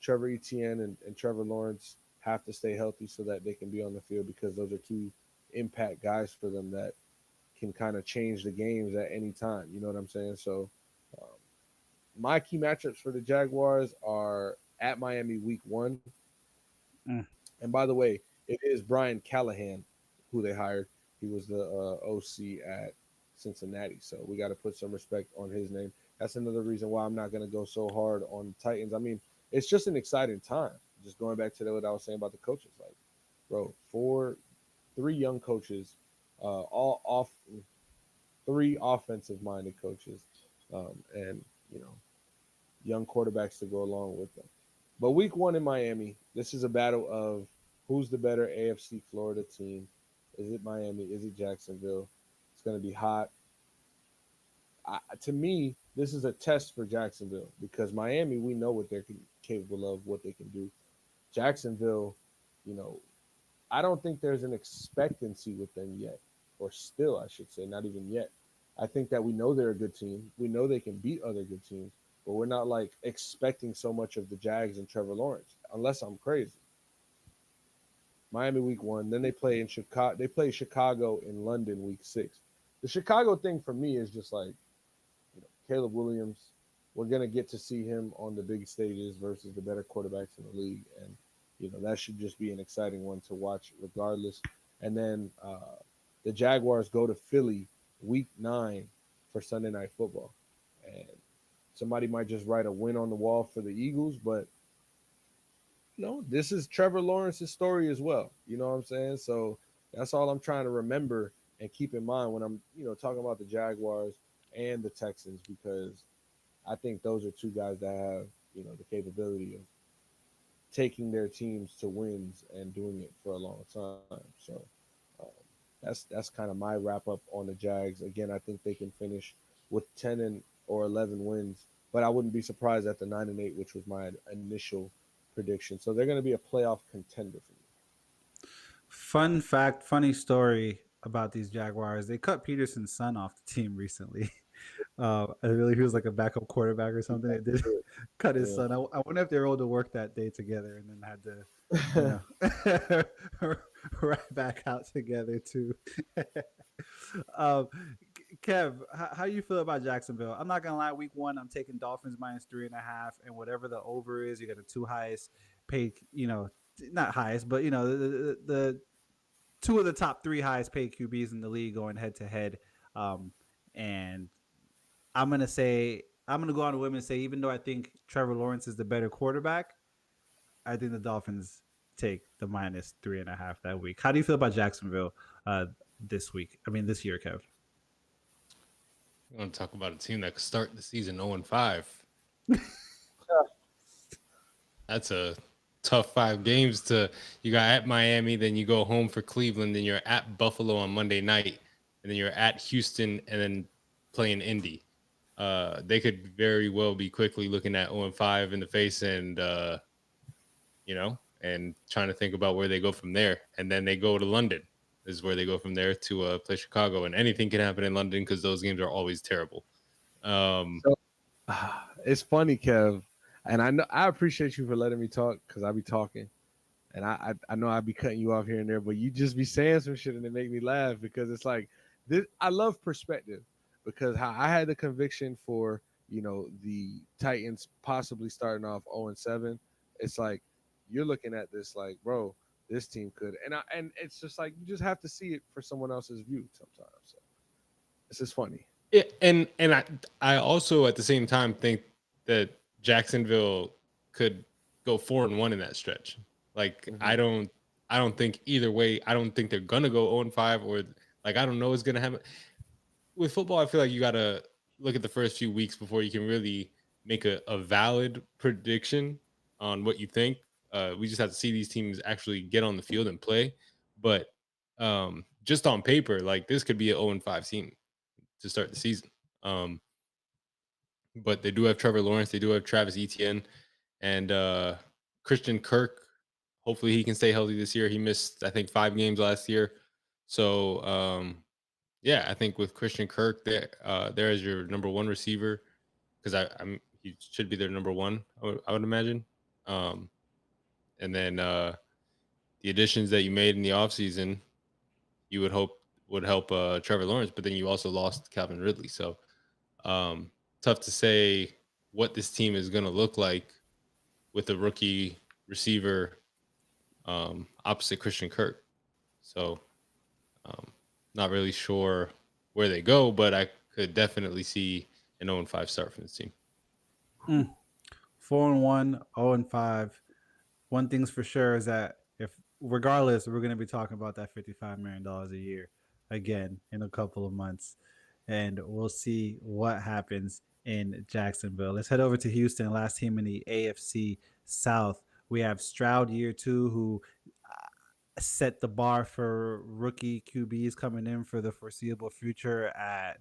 Trevor Etienne and Trevor Lawrence have to stay healthy so that they can be on the field because those are two impact guys for them that can kind of change the games at any time. You know what I'm saying? So, um, my key matchups for the Jaguars are at Miami week 1. Mm. And by the way, it is Brian Callahan who they hired. He was the OC at Cincinnati. So we got to put some respect on his name. That's another reason why I'm not going to go so hard on the Titans. I mean, it's just an exciting time. Just going back to what I was saying about the coaches. Like, bro, 3 young coaches, all off, 3 offensive minded coaches, and, young quarterbacks to go along with them. But week 1 in Miami, this is a battle of who's the better AFC Florida team. Is it Miami? Is it Jacksonville? It's going to be hot. To me, this is a test for Jacksonville because Miami, we know what they're capable of, what they can do. Jacksonville, you know, I don't think there's an expectancy with them yet, or still, I should say, not even yet. I think that we know they're a good team. We know they can beat other good teams, but we're not like expecting so much of the Jags and Trevor Lawrence, unless I'm crazy. Miami week 1. Then they play in Chicago. They play Chicago in London week 6. The Chicago thing for me is just like, Caleb Williams. We're gonna get to see him on the big stages versus the better quarterbacks in the league, and that should just be an exciting one to watch, regardless. And then the Jaguars go to Philly week 9 for Sunday Night Football, and somebody might just write a win on the wall for the Eagles, but this is Trevor Lawrence's story as well. You know what I'm saying? So that's all I'm trying to remember and keep in mind when I'm, talking about the Jaguars and the Texans, because I think those are two guys that have, the capability of taking their teams to wins and doing it for a long time. So um, that's kind of my wrap up on the Jags. Again, I think they can finish with 10 and or 11 wins, but I wouldn't be surprised at the 9-8, which was my initial prediction. So they're going to be a playoff contender for me. Fun fact, funny story about these Jaguars. They cut Peterson's son off the team recently. I really he was like a backup quarterback or something. They did cut his son. I wonder if they were able to work that day together and then had to, right back out together too. um, Kev, how you feel about Jacksonville? I'm not gonna lie. Week 1, I'm taking Dolphins -3.5, and whatever the over is, you got the 2 highest paid. Not highest, but the 2 of the top 3 highest paid QBs in the league going head to head. And I'm gonna go on a whim and say, even though I think Trevor Lawrence is the better quarterback, I think the Dolphins take the -3.5 that week. How do you feel about Jacksonville this week? I mean, this year, Kev. I want to talk about a team that could start the season 0-5. That's a tough 5 games you got at Miami, then you go home for Cleveland, then you're at Buffalo on Monday night, and then you're at Houston, and then playing Indy. They could very well be quickly looking at 0-5 in the face, and and trying to think about where they go from there. And then they go to London. This is where they go from there to play Chicago, and anything can happen in London because those games are always terrible. It's funny, Kev, and I appreciate you for letting me talk, because I be talking, and I know I be cutting you off here and there, but you just be saying some shit and it make me laugh, because it's like this. I love perspective, because how I had the conviction for the Titans possibly starting off 0-7. It's like you're looking at this like, bro, this team could, and it's just like you just have to see it for someone else's view sometimes. So it's just funny. Yeah, and I also at the same time think that Jacksonville could go 4-1 in that stretch. Like I don't think either way. I don't think they're gonna go 0-5, or like I don't know what's gonna happen. With football, I feel like you gotta look at the first few weeks before you can really make a valid prediction on what you think. We just have to see these teams actually get on the field and play. But just on paper, like this could be an 0-5 team to start the season. But they do have Trevor Lawrence, they do have Travis Etienne, and Christian Kirk. Hopefully he can stay healthy this year. He missed, I think, 5 games last year. So yeah, I think with Christian Kirk there as your number 1 receiver, because he should be their number 1, I would imagine. And then the additions that you made in the offseason, you would hope would help Trevor Lawrence, but then you also lost Calvin Ridley. So tough to say what this team is going to look like with a rookie receiver opposite Christian Kirk. So not really sure where they go, but I could definitely see an 0-5 start from this team. 4-1, 0-5. One thing's for sure is that regardless, we're going to be talking about that $55 million a year again in a couple of months, and we'll see what happens in Jacksonville. Let's head over to Houston, last team in the AFC South. We have Stroud year 2, who set the bar for rookie QBs coming in for the foreseeable future at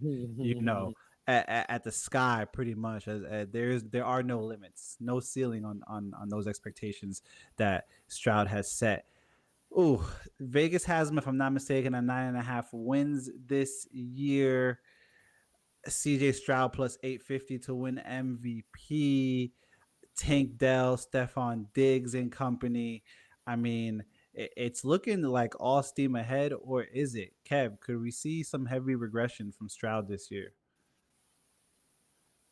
at the sky, pretty much. There are no limits, no ceiling on those expectations that Stroud has set. Ooh, Vegas has him, if I'm not mistaken, at 9.5 wins this year. CJ Stroud plus 850 to win MVP. Tank Dell, Stephon Diggs and company. I mean, it's looking like all steam ahead, or is it? Kev, could we see some heavy regression from Stroud this year?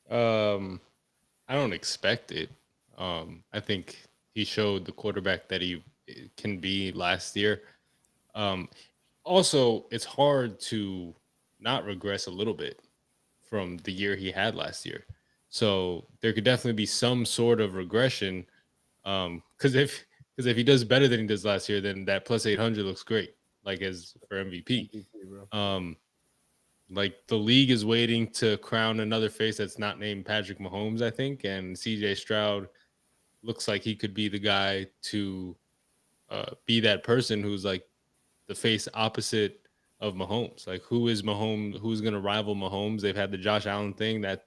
Um, I don't expect it. I think he showed the quarterback that he can be last year. Um, Also, it's hard to not regress a little bit from the year he had last year. So there could definitely be some sort of regression. Because if he does better than he does last year, then that plus 800 looks great, like as for MVP. MVP, bro. Um, like the league is waiting to crown another face that's not named Patrick Mahomes, I think, and CJ Stroud looks like he could be the guy to be that person who's like the face opposite of Mahomes. Like, who is Mahomes? Who's going to rival Mahomes? They've had the Josh Allen thing that's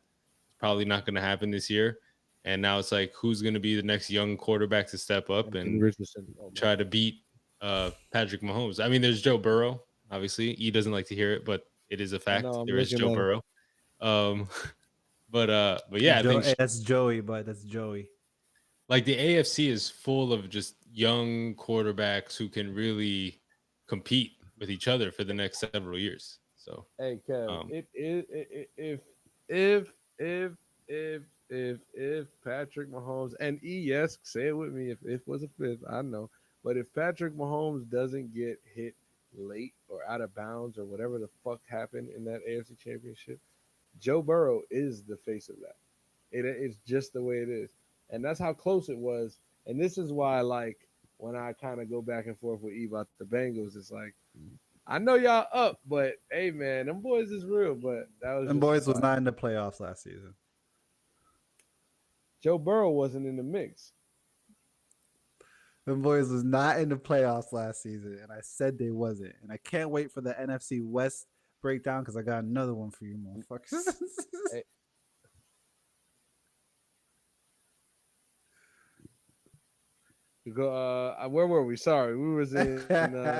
probably not going to happen this year, and now it's like, who's going to be the next young quarterback to step up Anthony and Richardson. Oh my try to God. beat Patrick Mahomes? I mean, there's Joe Burrow. Obviously, he doesn't like to hear it, but it is a I know. fact. I'm There is looking Joe at him. Burrow. Um, but yeah, I Joe, think hey, that's Joey, but that's Joey. like the AFC is full of just young quarterbacks who can really compete with each other for the next several years. So, Hey, Kev. um, If if if if Patrick Mahomes and yes, say it with me. If was a fifth, I know. But if Patrick Mahomes doesn't get hit late or out of bounds or whatever the fuck happened in that AFC Championship, Joe Burrow is the face of that. It's just the way it is, and that's how close it was. And this is why, like, when I kind of go back and forth with Eve about the Bengals, it's like I know y'all up, but hey, man, them boys is real. But that was And just a boys was side. not in the playoffs last season. Joe Burrow wasn't in the mix. Them boys was not in the playoffs last season, and I said they wasn't. And I can't wait for the NFC West breakdown because I got another one for you, motherfuckers. Hey, where were we? Sorry, we was in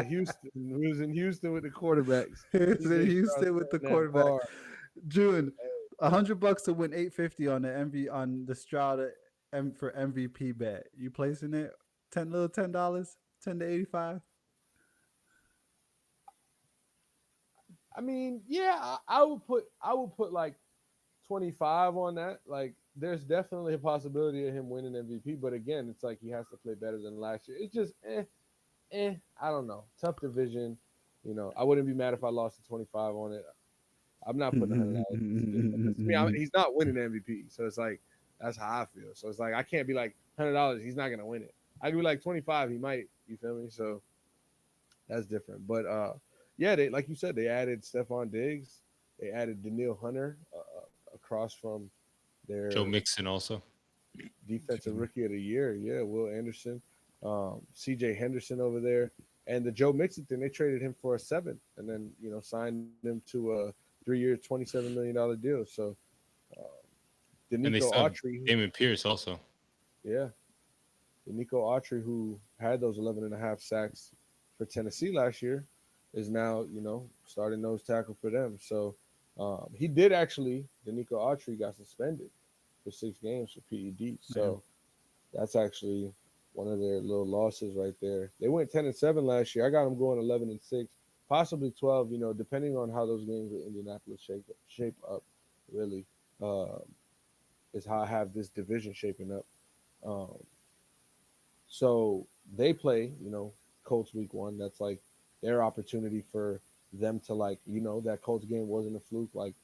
Houston. We was in Houston with the quarterbacks. Here's in CJ Stroud Houston with the setting that quarterback. bar. June, Hey, $100 to win 850 on the on the Stroud for MVP bet. You placing it? $10, 10 to 85. I mean, yeah, I would put like 25 on that. Like, there's definitely a possibility of him winning MVP, but again, it's like he has to play better than last year. It's just I don't know. Tough division. I wouldn't be mad if I lost to 25 on it. I'm not putting $100 because to me, he's not winning the MVP. So it's like that's how I feel. So it's like I can't be like $100. He's not gonna win it. I could be like 25. He might. You feel me? So that's different. But yeah, they like you said, they added Stephon Diggs. They added Daniil Hunter across from Joe their Mixon also. defensive rookie of the year. Yeah, Will Anderson, C.J. Henderson over there, and the Joe Mixon thing. They traded him for a seventh, and then signed him to a 3-year, $27 million deal. So uh, And they Danico still have Autry, Damon Pierce also. yeah, Danico Autry, who had those 11 and a half sacks for Tennessee last year, is now starting nose tackle for them. So he did actually. Danico Autry got suspended for 6 games for PED. Man. So that's actually one of their little losses right there. They went 10-7 last year. I got them going 11-6, possibly 12. Depending on how those games with Indianapolis shape up. Really, um, is how I have this division shaping up. Um, so they play, Colts week 1. That's like their opportunity for them to that Colts game wasn't a fluke. Like,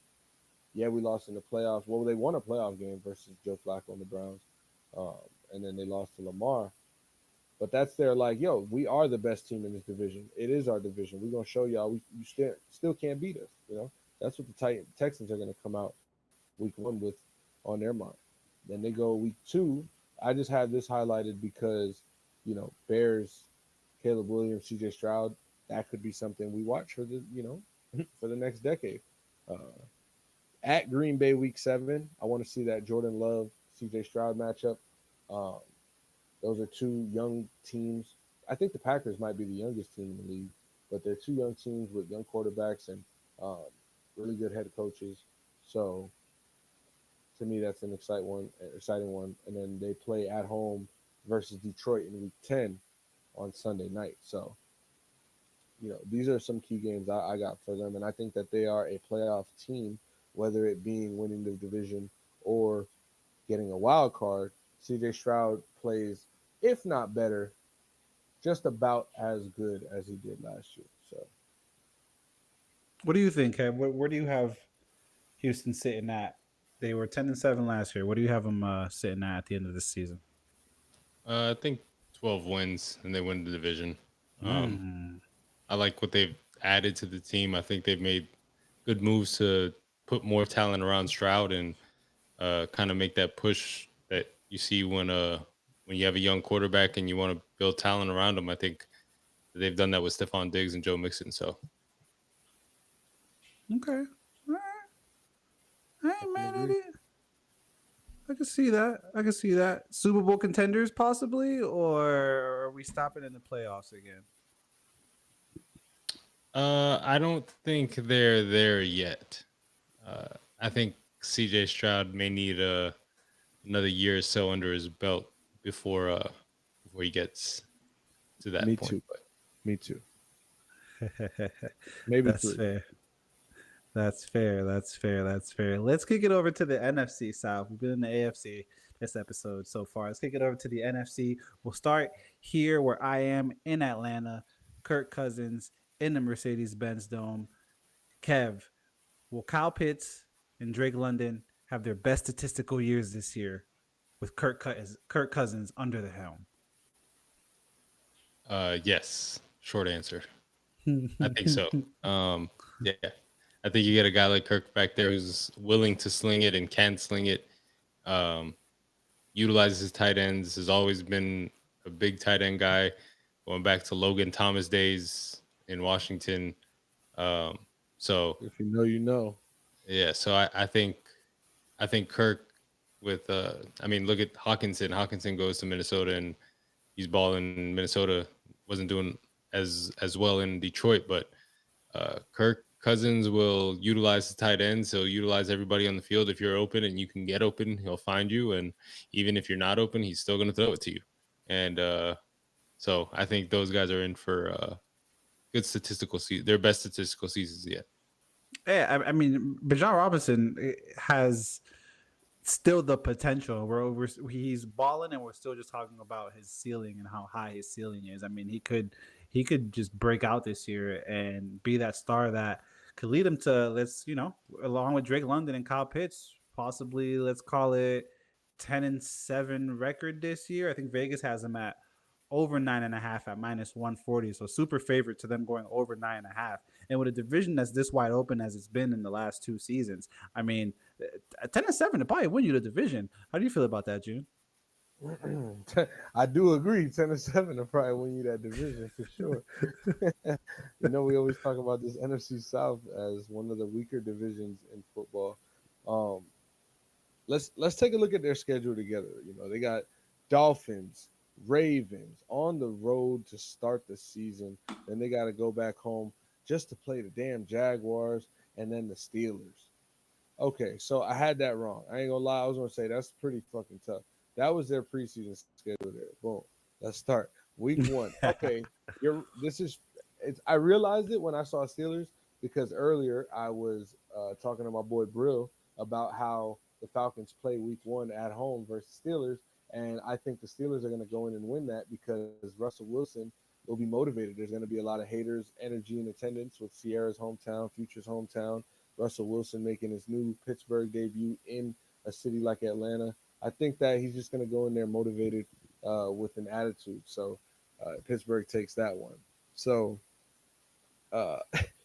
yeah, we lost in the playoffs. Well, they won a playoff game versus Joe Flacco and the Browns, um, and then they lost to Lamar. But that's their like, yo, we are the best team in this division. It is our division. We're gonna show y'all you still can't beat us. That's what the Texans are gonna come out week 1 with on their mind. Then they go week 2. I just have this highlighted because Bears, Caleb Williams, C.J. Stroud. That could be something we watch for the for the next decade. At Green Bay week 7, I want to see that Jordan Love, C.J. Stroud matchup. Um, those are two young teams. I think the Packers might be the youngest team in the league, but they're two young teams with young quarterbacks and um, really good head coaches. So to me, that's an exciting one. And then they play at home versus Detroit in week 10. on Sunday night. So, these are some key games I got for them. And I think that they are a playoff team, whether it being winning the division or getting a wild card. CJ Stroud plays, if not better, just about as good as he did last year. So, What do you think, Kev? Where do you have Houston sitting at? They were 10-7 last year. What do you have them sitting at the end of the season? I think 12 wins and they win the division. Um, Mm. I like what they've added to the team. I think they've made good moves to put more talent around Stroud and kind of make that push that you see when you have a young quarterback and you want to build talent around him. I think they've done that with Stephon Diggs and Joe Mixon. So Okay. All right. I I ain't can mad at agree. it. I can see that. I can see that. Super Bowl contenders, possibly, or are we stopping in the playoffs again? I don't think they're there yet. Uh, I think CJ Stroud may need another year or so under his belt before before he gets to that Me point. too. Me too. Maybe That's three. fair. That's fair. That's fair. That's fair. Let's kick it over to the NFC South. We've been in the AFC this episode so far. Let's kick it over to the NFC. We'll start here where I am in Atlanta. Kirk Cousins in the Mercedes Benz Dome. Kev, will Kyle Pitts and Drake London have their best statistical years this year with Kirk Cousins under the helm? Yes, short answer. I think so. Yeah, I think you get a guy like Kirk back there who's willing to sling it and can sling it. Um, utilizes his tight ends. Has always been a big tight end guy, going back to Logan Thomas days in Washington. Um, so If you know, you know. yeah, so I think Kirk with I mean look at Hawkinson. Hawkinson goes to Minnesota and he's balling in Minnesota. Wasn't doing as well in Detroit, but Kirk Cousins will utilize the tight ends. He'll utilize everybody on the field. If you're open and you can get open, he'll find you. And even if you're not open, he's still going to throw it to you. And so I think those guys are in for good statistical season, their best statistical seasons yet. Yeah, I mean, Bijan Robinson has still the potential. He's balling, and we're still just talking about his ceiling and how high his ceiling is. I mean, he could just break out this year and be that star that could lead him to, along with Drake London and Kyle Pitts, possibly, let's call it 10-7 record this year. I think Vegas has him at over 9.5 at -140. So super favorite to them going over 9.5. And with a division that's this wide open as it's been in the last two seasons, I mean, 10-7 to probably win you the division. How do you feel about that, June? I do agree. 10-7 will probably win you that division for sure. We always talk about this NFC South as one of the weaker divisions in football. Um, let's take a look at their schedule together. They got Dolphins, Ravens on the road to start the season. Then they got to go back home just to play the damn Jaguars and then the Steelers. Okay, so I had that wrong. I ain't gonna lie. I was gonna say that's pretty fucking tough. That was their preseason schedule there. Boom. Let's start week one. Okay, you're. This is. It's. I realized it when I saw Steelers because earlier I was talking to my boy Brill about how the Falcons play week one at home versus Steelers, and I think the Steelers are gonna go in and win that because Russell Wilson will be motivated. There's gonna be a lot of haters, energy, and attendance with Sierra's hometown, Future's hometown. Russell Wilson making his new Pittsburgh debut in a city like Atlanta. I think that he's just going to go in there motivated with an attitude. So Pittsburgh takes that one. So uh,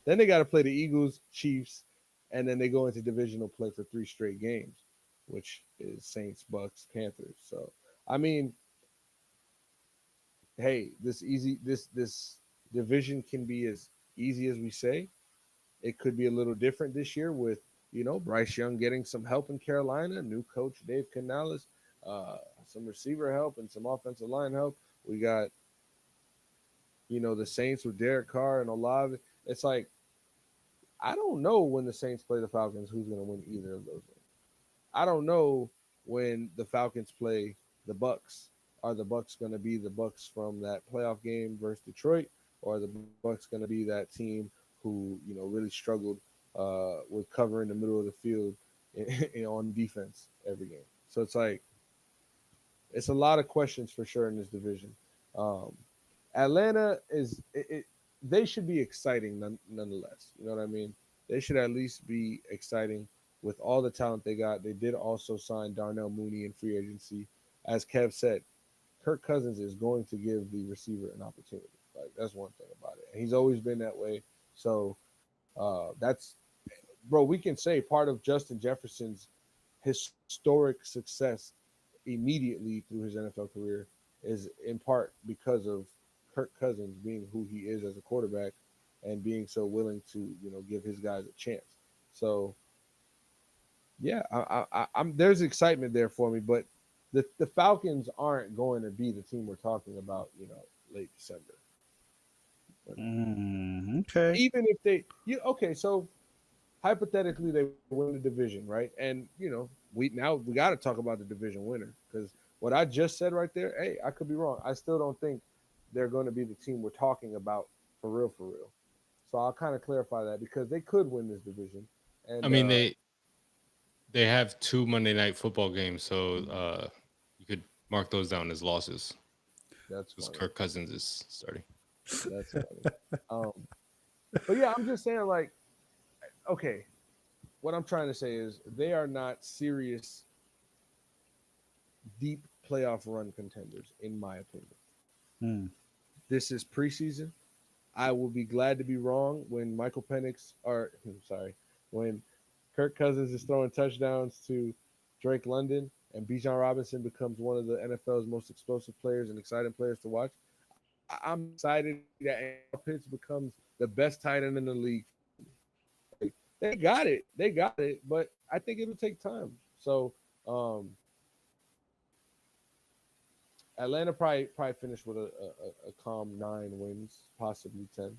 then they got to play the Eagles, Chiefs, and then they go into divisional play for 3 straight games, which is Saints, Bucks, Panthers. So I mean, hey, this division can be as easy as we say. It could be a little different this year with, Bryce Young getting some help in Carolina, new coach Dave Canales, some receiver help and some offensive line help. We got, the Saints with Derek Carr and Olave. It's like, I don't know when the Saints play the Falcons who's going to win either of those games. I don't know when the Falcons play the Bucks Are the Bucks going to be the Bucks from that playoff game versus Detroit, or are the Bucks going to be that team who really struggled with covering the middle of the field on defense every game? So it's like it's a lot of questions for sure in this division. Um, Atlanta they should be exciting nonetheless. You know what I mean? They should at least be exciting with all the talent they got. They did also sign Darnell Mooney in free agency. As Kev said, Kirk Cousins is going to give the receiver an opportunity. Like that's one thing about it. And he's always been that way. So that's bro. We can say part of Justin Jefferson's historic success immediately through his NFL career is in part because of Kirk Cousins being who he is as a quarterback and being so willing to give his guys a chance. So yeah, I'm there's excitement there for me, but the Falcons aren't going to be the team we're talking about, late December. Okay. Even if okay, so hypothetically they win the division, right? And we got to talk about the division winner because what I just said right there, hey, I could be wrong. I still don't think they're going to be the team we're talking about for real, for real. So I'll kind of clarify that because they could win this division. And I mean, they have 2 Monday Night Football games, so you could mark those down as losses that's because funny. Kirk Cousins is starting. That's funny. But yeah, I'm just saying, like, okay, what I'm trying to say is they are not serious, deep playoff run contenders, in my opinion. Hmm. This is preseason. I will be glad to be wrong when Michael Penix, or sorry, when Kirk Cousins is throwing touchdowns to Drake London and Bijan Robinson becomes one of the NFL's most explosive players and exciting players to watch. I'm excited that Pitts becomes the best tight end in the league. Like, they got it, but I think it'll take time. So Atlanta probably finished with a calm 9 wins, possibly 10.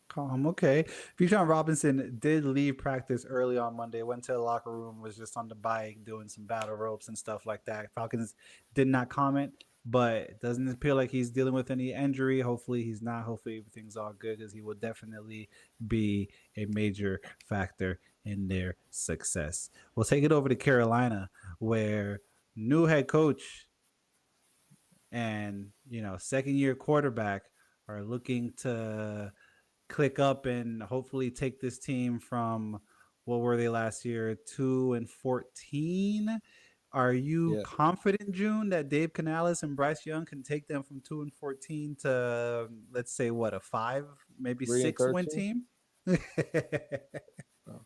Calm. Okay. Bijan Robinson did leave practice early on Monday, went to the locker room, was just on the bike doing some battle ropes and stuff like that. Falcons did not comment, but it doesn't appear like he's dealing with any injury. Hopefully he's not. Hopefully everything's all good because he will definitely be a major factor in their success. We'll take it over to Carolina, where new head coach and second year quarterback are looking to click up and hopefully take this team from what were they last year, 2-14. Are you Yeah, confident, June, that Dave Canales and Bryce Young can take them from 2-14 to, let's say, what, a 5, maybe 3 and 6 win 13. team? No,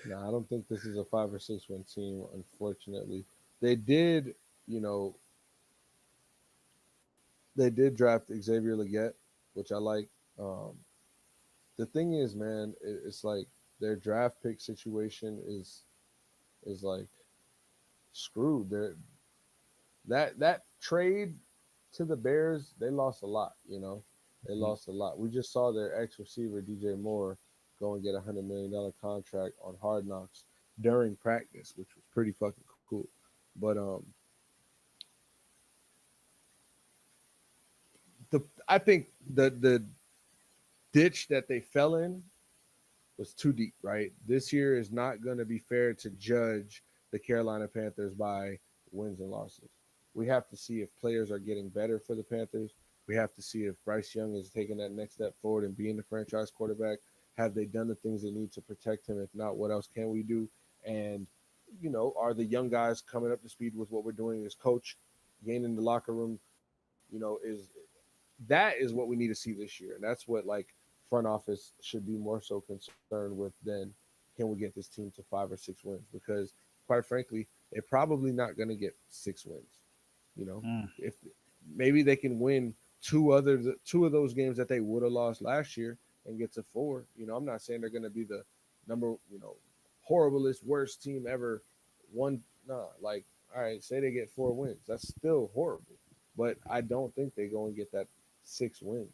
no, I don't think this is a 5 or 6 win team. Unfortunately, they did, you know, they did draft Xavier Leggett, which I like. Um, the thing is, man, it's like their draft pick situation is like screwed. That trade to the Bears, they lost a lot. They lost a lot. We just saw their ex receiver DJ Moore go and get $100 million contract on Hard Knocks during practice, which was pretty fucking cool. But the I think the ditch that they fell in was too deep, right? This year is not going to be fair to judge the Carolina Panthers by wins and losses. We have to see if players are getting better for the Panthers. We have to see if Bryce Young is taking that next step forward and being the franchise quarterback. Have they done the things they need to protect him? If not, what else can we do? And, are the young guys coming up to speed with what we're doing as coach, gaining the locker room, that is what we need to see this year. And that's what front office should be more so concerned with than can we get this team to 5 or 6 wins? Because quite frankly, they're probably not going to get 6 wins. Mm. If maybe they can win two of those games that they would have lost last year and get to 4. I'm not saying they're going to be the number, horriblest, worst team ever. All right, say they get 4 wins. That's still horrible. But I don't think they go and get that 6 wins.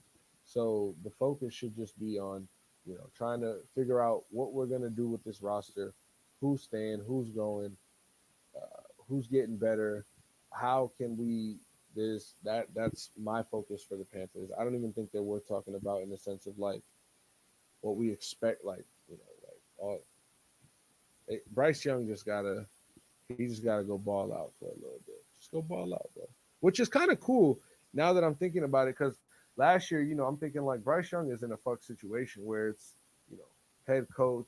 So the focus should just be on, trying to figure out what we're going to do with this roster, who's staying, who's going, who's getting better, how can we That's my focus for the Panthers. I don't even think they're worth talking about in the sense of like what we expect. Like like all Bryce Young just gotta go ball out for a little bit. Just go ball out, bro. Which is kind of cool now that I'm thinking about it. Because last year, I'm thinking like Bryce Young is in a fuck situation where it's you know head coach,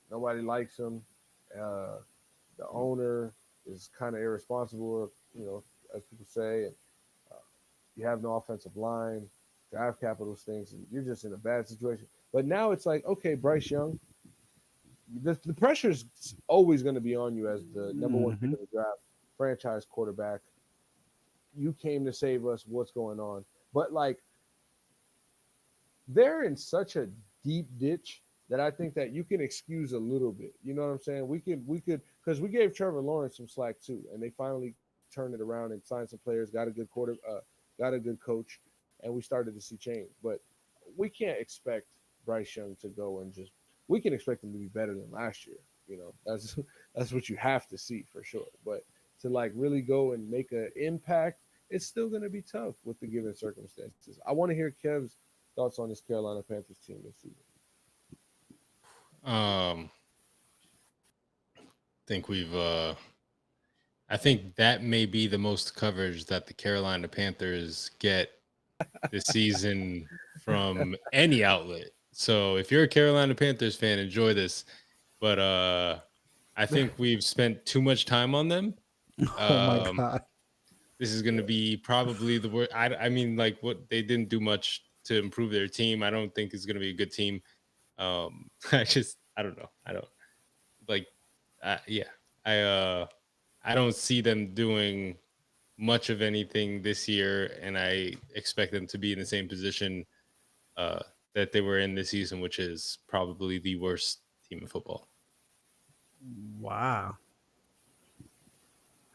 nobody likes him. Uh, the owner is kind of irresponsible, as people say, and uh, you have no offensive line, draft capital stinks, and you're just in a bad situation. But now it's like, okay, Bryce Young, the pressure is always going to be on you as the number one pick Hmm. of the draft, franchise quarterback. You came to save us. What's going on? But like, they're in such a deep ditch that I think that you can excuse a little bit. You know what I'm saying? We could because we gave Trevor Lawrence some slack too, and they finally turned it around and signed some players, got a good coach, and we started to see change. But we can't expect Bryce Young to go and just. We can expect him to be better than last year. That's that's what you have to see for sure. But to like really go and make an impact, it's still going to be tough with the given circumstances. I want to hear Kev's thoughts on this Carolina Panthers team this season. Um, think we've I think that may be the most coverage that the Carolina Panthers get this season from any outlet. So if you're a Carolina Panthers fan, enjoy this. But I think we've spent too much time on them. Oh my Um, god. this is going to be probably the worst. I mean, like what they didn't do much to improve their team. I don't think it's going to be a good team. I don't know. I don't like. Yeah, I uh, I don't see them doing much of anything this year, and I expect them to be in the same position uh, that they were in this season, which is probably the worst team in football. Wow.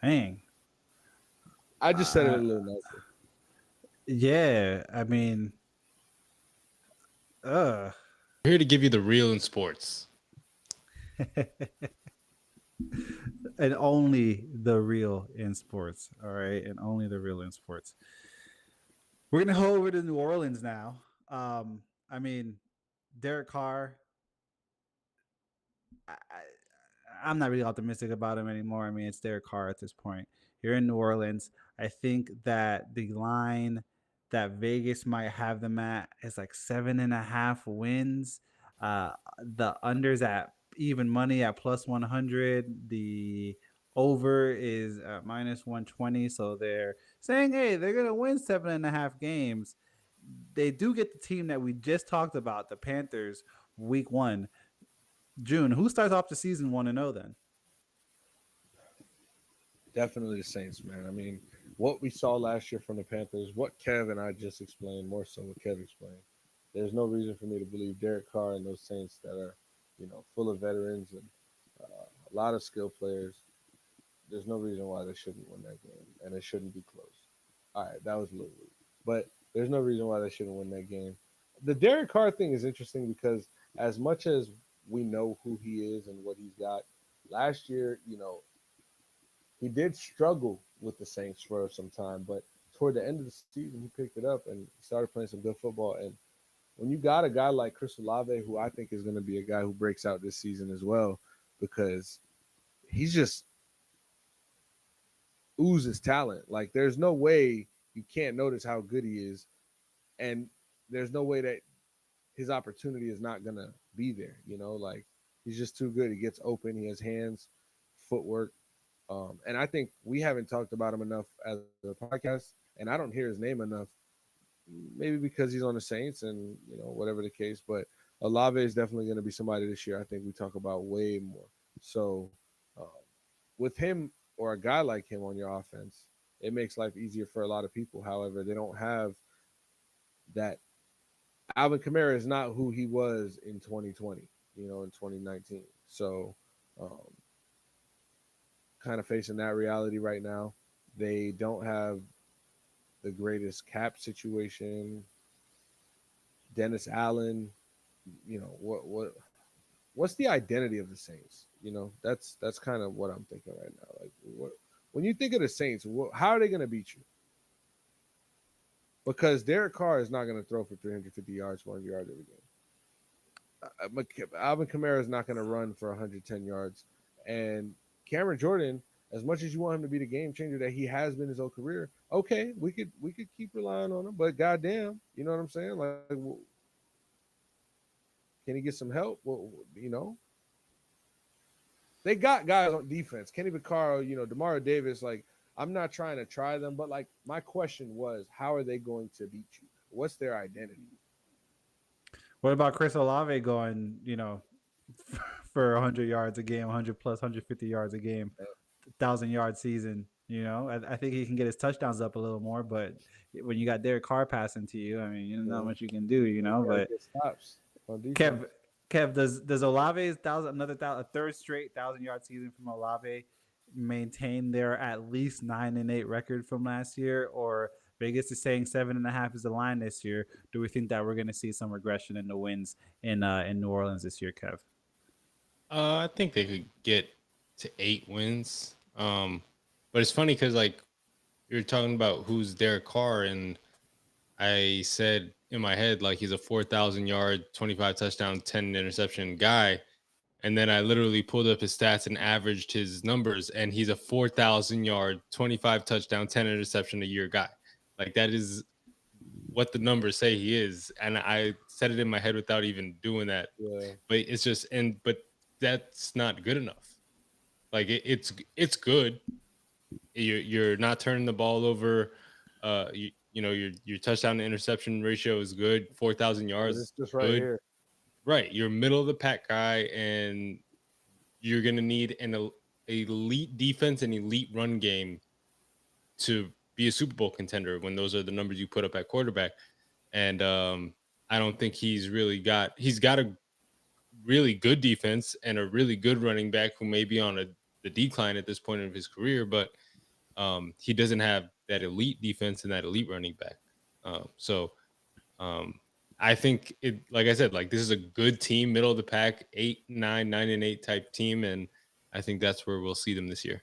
Dang. I just said it a Uh, little nicer. yeah. I mean, uh. We're here to give you the real in sports. And only the real in sports. All right. And only the real in sports. We're going to go over to New Orleans now. I mean, Derek Carr, I'm not really optimistic about him anymore. I mean, it's Derek Carr at this point. Here in New Orleans, I think that the line that Vegas might have them at is like 7.5 wins. The unders at even money at plus 100. The over is minus 120. So they're saying, hey, they're going to win 7.5 games. They do get the team that we just talked about, the Panthers, week one. June, who starts off the season 1-0 then? Definitely the Saints, man. I mean, what we saw last year from the Panthers, what Kev and I just explained, more so what Kev explained. There's no reason for me to believe Derek Carr and those Saints that are, full of veterans and a lot of skilled players. There's no reason why they shouldn't win that game, and it shouldn't be close. All right, that was a little rude, but there's no reason why they shouldn't win that game. The Derek Carr thing is interesting because as much as we know who he is and what he's got, last year, he did struggle with the Saints for some time, but toward the end of the season, he picked it up and started playing some good football. And when you got a guy like Chris Olave, who I think is going to be a guy who breaks out this season as well, because he's just oozes talent. Like there's no way you can't notice how good he is, and there's no way that his opportunity is not gonna be there. Like he's just too good. He gets open. He has hands, footwork, and I think we haven't talked about him enough as a podcast, and I don't hear his name enough. Maybe because he's on the Saints, and whatever the case. But Olave is definitely going to be somebody this year. I think we talk about way more. So um, with him or a guy like him on your offense, it makes life easier for a lot of people. However, they don't have that. Alvin Kamara is not who he was in 2020, in 2019. So, um, kind of facing that reality right now. They don't have the greatest cap situation. Dennis Allen, what's the identity of the Saints? That's kind of what I'm thinking right now. Like when you think of the Saints, how are they going to beat you? Because Derek Carr is not going to throw for 350 yards, 100 yards every game. Alvin Kamara is not going to run for 110 yards, and Cameron Jordan, as much as you want him to be the game changer that he has been his whole career, okay, we could keep relying on him, but goddamn, you know what I'm saying? Like, can he get some help? Well, you know, they got guys on defense. Kenny Vaccaro, Demario Davis. Like, I'm not trying to try them, but like my question was, how are they going to beat you? What's their identity? What about Chris Olave going, for 100 yards a game, 100 plus 150 yards a game, 1,000-yard season? I think he can get his touchdowns up a little more, but when you got Derek Carr passing to you, I mean, not much you can do, But stops on defense. Kev, does Olave's a third straight 1,000-yard season from Olave maintain their at least 9-8 record from last year, or Vegas is saying 7.5 is the line this year? Do we think that we're going to see some regression in the wins in New Orleans this year, Kev? I think they could get to 8 wins. But it's funny because like you're talking about who's Derek Carr, and I said in my head like he's a 4,000-yard, 25 touchdown, 10 interception guy. And then I literally pulled up his stats and averaged his numbers, and he's a 4,000-yard, 25 touchdown, 10 interception a year guy. Like, that is what the numbers say he is. And I said it in my head without even doing that. Yeah. But it's just, but that's not good enough. Like, it's good. You're not turning the ball over. Your touchdown to interception ratio is good. 4,000 yards. It's just right good. here. Right, you're middle of the pack guy, and you're gonna need an elite defense and elite run game to be a Super Bowl contender when those are the numbers you put up at quarterback. And I don't think he's got a really good defense and a really good running back who may be on the decline at this point of his career, but he doesn't have that elite defense and that elite running back. I think like I said, like this is a good team, middle of the pack, 8, 9, 9-8 type team, and I think that's where we'll see them this year.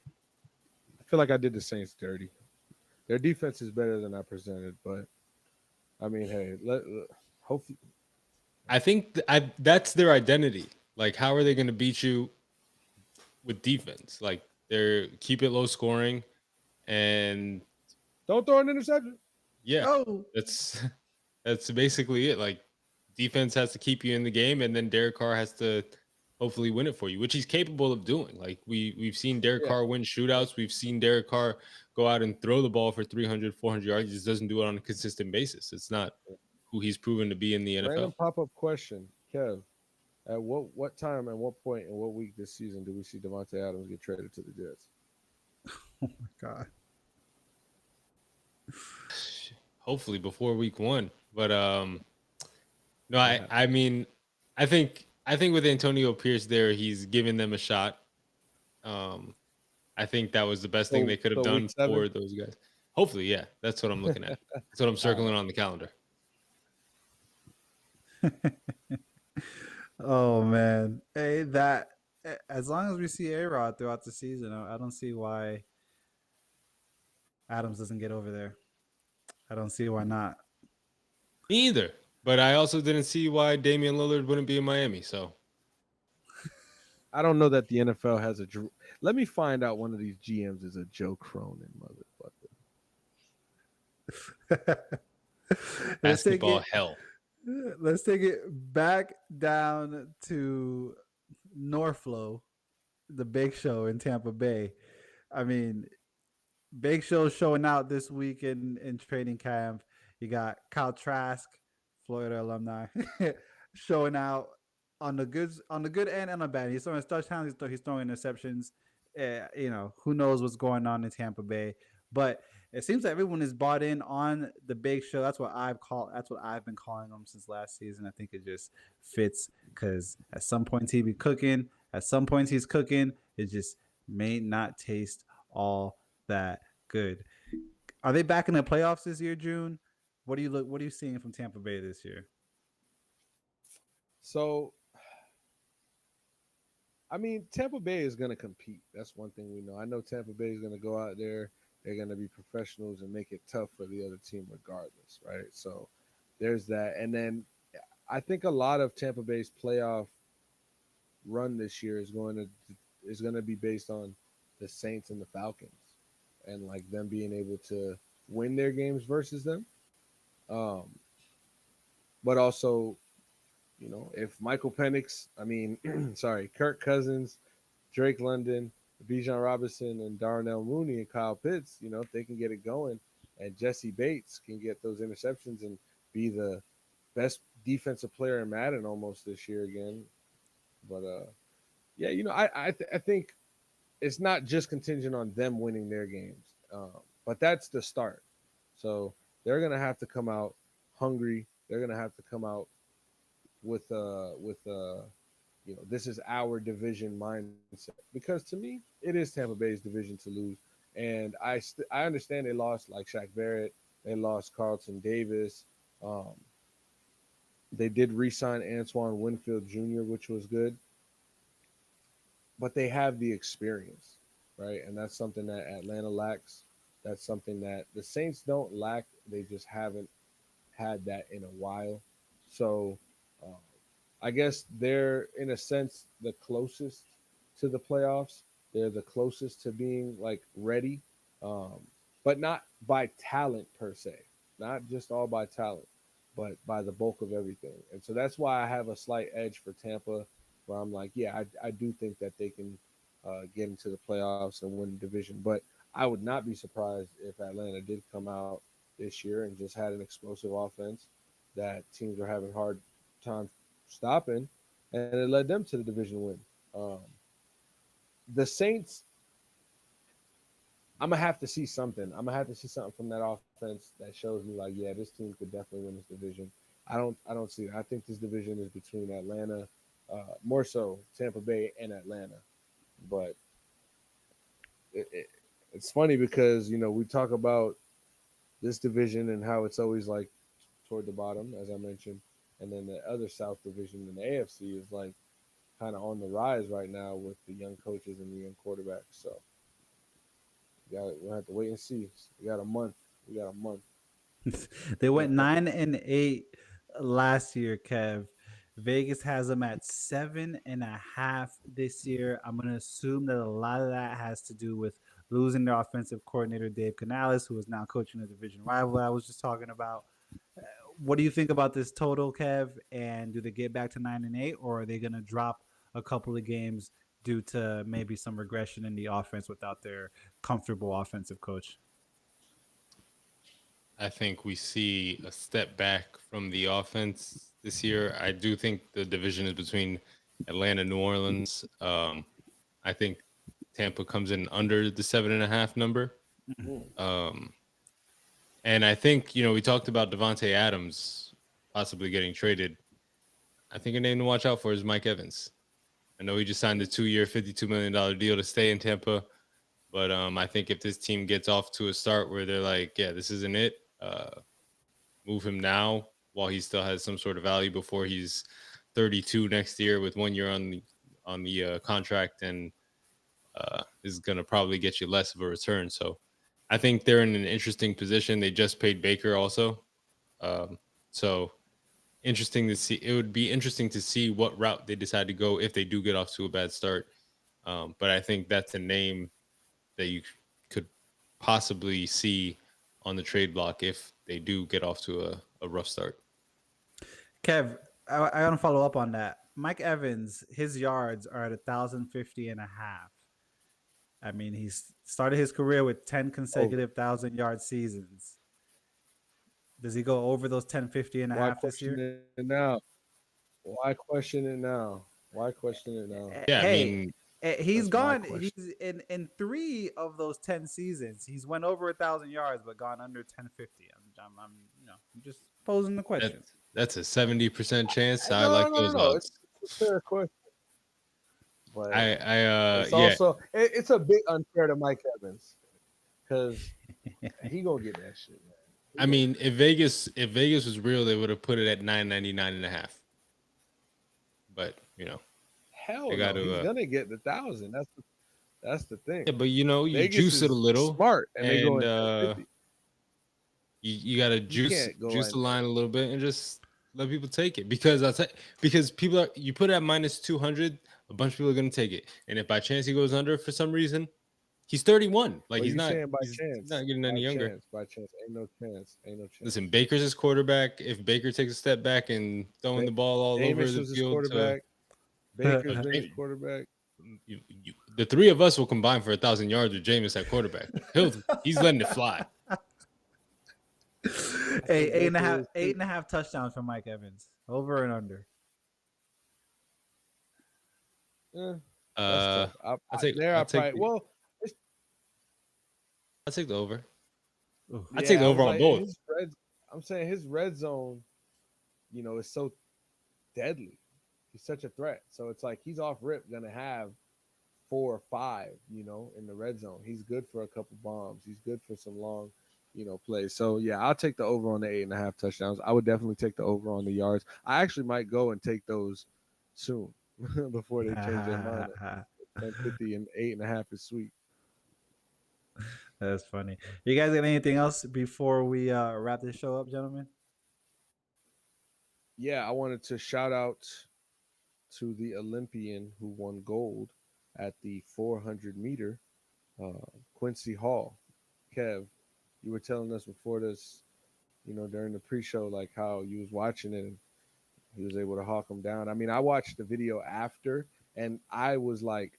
I feel like I did the Saints dirty. Their defense is better than I presented, but I mean, hey, hopefully. I think that's their identity. Like, how are they going to beat you with defense? Like, they're keep it low scoring, and don't throw an interception. Yeah, that's basically it. Like, defense has to keep you in the game, and then Derek Carr has to hopefully win it for you, which he's capable of doing. Like, we've seen Derek Carr win shootouts. We've seen Derek Carr go out and throw the ball for 300, 400 yards. He just doesn't do it on a consistent basis. It's not who he's proven to be in the NFL. Random pop-up question, Kev. At what time and what point and what week this season do we see Davante Adams get traded to the Jets? Oh, my God. Hopefully before week 1. But no, I mean, I think with Antonio Pierce there, he's giving them a shot. I think that was the best thing they could have done for those guys. Hopefully, yeah. That's what I'm looking at. That's what I'm circling on the calendar. Oh, man. Hey, as long as we see A-Rod throughout the season, I don't see why Adams doesn't get over there. I don't see why not. Me either. But I also didn't see why Damian Lillard wouldn't be in Miami. So I don't know that the NFL has a. Let me find out one of these GMs is a Joe Cronin motherfucker. Basketball hell. Let's take it back down to Norflo, the Big Show in Tampa Bay. I mean, Big Show showing out this week in training camp. You got Kyle Trask, Florida alumni, showing out on the good end and on the bad. He's throwing touchdowns. He's throwing interceptions. Who knows what's going on in Tampa Bay? But it seems like everyone is bought in on the Big Show. That's what I've been calling him since last season. I think it just fits because at some points he be cooking. At some points he's cooking. It just may not taste all that good. Are they back in the playoffs this year, June? What are you seeing from Tampa Bay this year? So I mean, Tampa Bay is going to compete. That's one thing we know. I know Tampa Bay is going to go out there. They're going to be professionals and make it tough for the other team, regardless, right? So there's that. And then I think a lot of Tampa Bay's playoff run this year is going to be based on the Saints and the Falcons, and like them being able to win their games versus them. Um, but also, if Michael Penix, I mean, sorry, Kirk Cousins, Drake London, Bijan Robinson, and Darnell Mooney and Kyle Pitts, if they can get it going, and Jesse Bates can get those interceptions and be the best defensive player in Madden almost this year again. But yeah, I think it's not just contingent on them winning their games, but that's the start. So they're gonna have to come out hungry. They're gonna have to come out with this is our division mindset, because to me it is Tampa Bay's division to lose. And I understand they lost like Shaq Barrett, they lost Carlton Davis. Um, they did re-sign Antoine Winfield Jr., which was good, but they have the experience, right? And that's something that Atlanta lacks. That's something that the Saints don't lack. They just haven't had that in a while. So uh, I guess they're, in a sense, the closest to the playoffs. They're the closest to being like ready, um, but not by talent per se, not just all by talent, but by the bulk of everything. And so that's why I have a slight edge for Tampa, where I'm like, yeah, I do think that they can get into the playoffs and win the division. But I would not be surprised if Atlanta did come out this year and just had an explosive offense that teams are having hard time stopping, and it led them to the division win. Um, the Saints, I'm gonna have to see something. I'm gonna have to see something from that offense that shows me like, yeah, this team could definitely win this division. I don't see it. I think this division is between Atlanta, more so Tampa Bay and Atlanta. But it's funny because we talk about this division and how it's always like toward the bottom, as I mentioned, and then the other South division in the AFC is like kind of on the rise right now with the young coaches and the young quarterbacks. So we'll have to wait and see. We got a month. We got a month. They went 9-8 last year, Kev. Vegas has them at 7.5 this year. I'm gonna assume that a lot of that has to do with losing their offensive coordinator Dave Canales, who is now coaching a division rival I was just talking about. What do you think about this total, Kev? And do they get back to 9-8, or are they gonna drop a couple of games due to maybe some regression in the offense without their comfortable offensive coach? I think we see a step back from the offense this year. I do think the division is between Atlanta, New Orleans. I think Tampa comes in under the 7.5 number. Um, and I think, we talked about Devontae Adams possibly getting traded. I think a name to watch out for is Mike Evans. I know he just signed a 2-year, $52 million deal to stay in Tampa. But I think if this team gets off to a start where they're like, yeah, this isn't it, move him now while he still has some sort of value before he's 32 next year with 1 year on the contract, and is going to probably get you less of a return. So I think they're in an interesting position. They just paid Baker also. So interesting to see. It would be interesting to see what route they decide to go if they do get off to a bad start. But I think that's a name that you could possibly see on the trade block if they do get off to a rough start. Kev, I want to follow up on that. Mike Evans, his yards are at 1,050.5. I mean, he's started his career with 10 consecutive 1,000-yard seasons. Does he go over those 1050.5 this year? Question it now? Why question it now? Why question it now? Yeah, Hey, I mean, he's That's my gone. question. He's in 3 of those 10 seasons. He's went over 1,000 yards, but gone under 1050. I'm just posing the question. that's a 70% chance. I No, like no, no, those no. odds. It's a fair question, but It's it's also it's a bit unfair to Mike Evans because he gonna get that shit, man. I mean, if Vegas was real, they would have put it at 999.5. But Hell They no, got he's to. gonna get the 1,000. That's the thing. Yeah, but you Vegas juice it a is little, smart, and they go and in 1050. you got to You can't go juice the under. line a little bit and just let people take it because people are you put it at minus 200, a bunch of people are gonna take it, and if by chance he goes under for some reason, he's 31. Like But he's you not saying by he's chance, not getting any younger. by chance, ain't no chance, ain't no chance. Listen, Baker's his quarterback. If Baker takes a step back and throwing Ba- the ball all over Jameis the was his field to quarterback. Baker's no, been his quarterback. the three of us will combine for 1,000 yards with Jameis at quarterback. He's letting it fly. Hey, think Baker is eight too. and a half touchdowns for Mike Evans. Over and under. Yeah, that's Uh, tough. I, I I take there I I take probably the well, it's, I take the over. Ooh. I take the yeah. I'm over on like both. I'm saying his red zone, is so deadly. He's such a threat. So it's like he's off rip gonna have 4 or 5, in the red zone. He's good for a couple bombs. He's good for some long, plays. So yeah, I'll take the over on the 8.5 touchdowns. I would definitely take the over on the yards. I actually might go and take those soon before they change their mind. 1050 and 8.5 is sweet. That's funny. You guys got anything else before we wrap this show up, gentlemen? Yeah, I wanted to shout out to the Olympian who won gold at the 400 meter, uh, Quincy Hall. Kev, you were telling us before this, during the pre-show, like how you was watching it and he was able to hawk him down. I mean, I watched the video after and I was like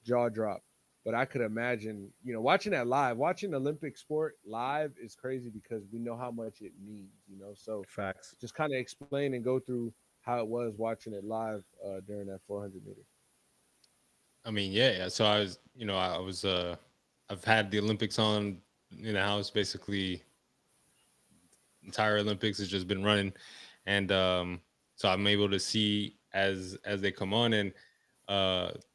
jaw dropped. But I could imagine, watching that live, watching Olympic sport live is crazy because we know how much it means. So Facts. just kind of explain and go through how it was watching it live during that 400 meter. I mean, yeah. So I've had the Olympics on in the house basically. Entire Olympics has just been running, and so I'm able to see as they come on, and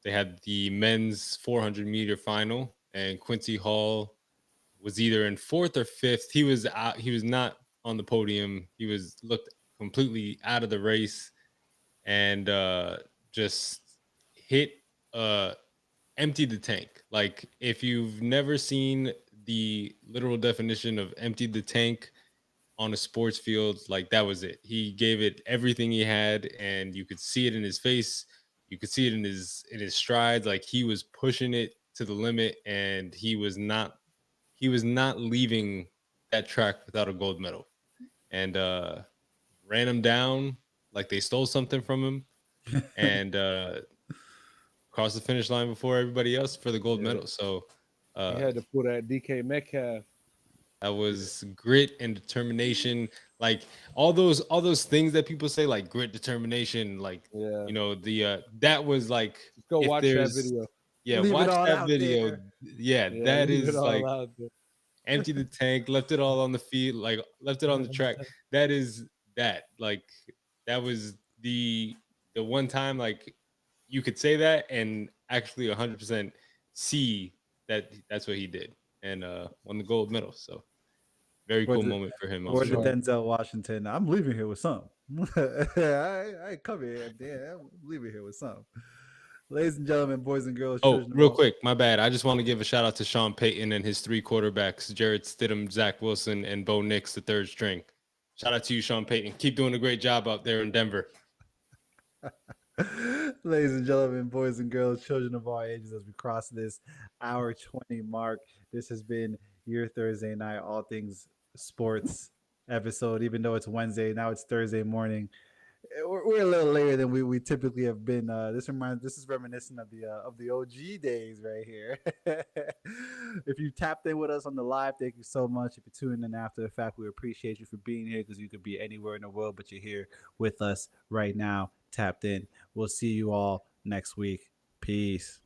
they had the men's 400 meter final, and Quincy Hall was either in fourth or fifth. He was out. He was not on the podium. He was looked completely out of the race, and just hit emptied the tank. Like if you've never seen the literal definition of emptied the tank on a sports field, like that was it. He gave it everything he had, and you could see it in his face. You could see it in his strides. Like he was pushing it to the limit, and he was not leaving that track without a gold medal. And ran him down like they stole something from him, and crossed the finish line before everybody else for the gold Yeah. medal. So He uh, had to pull that DK Metcalf. that was grit and determination. Like all those things that people say, like grit, determination, like Yeah. that was like Just go if watch that there's video. yeah, Leave it watch all that out video. there. Yeah, Yeah, that leave it is all like out there. empty the tank, left it all on the field, like left it on the track. That is that. Like that was the one time like you could say that and actually 100% see that that's what he did and won the gold medal. So very Or cool the, moment for him on or the the show. Sure. Denzel Washington. I'm leaving here with some. I ain't come here. Damn, I'm leaving here with some. Ladies and gentlemen, boys and girls, Oh, children of real all. quick, my bad. I just want to give a shout out to Sean Payton and his three quarterbacks, Jared Stidham, Zach Wilson, and Bo Nix, the third string. Shout out to you, Sean Payton. Keep doing a great job out there in Denver. Ladies and gentlemen, boys and girls, children of all ages, as we cross this hour 20 mark, this has been your Thursday night, all things sports episode. Even though it's Wednesday, now it's Thursday morning. We're a little later than we typically have been. This is reminiscent of the OG days right here. If you tapped in with us on the live, thank you so much. If you're tuning in after the fact, we appreciate you for being here because you could be anywhere in the world, but you're here with us right now, tapped in. We'll see you all next week. Peace.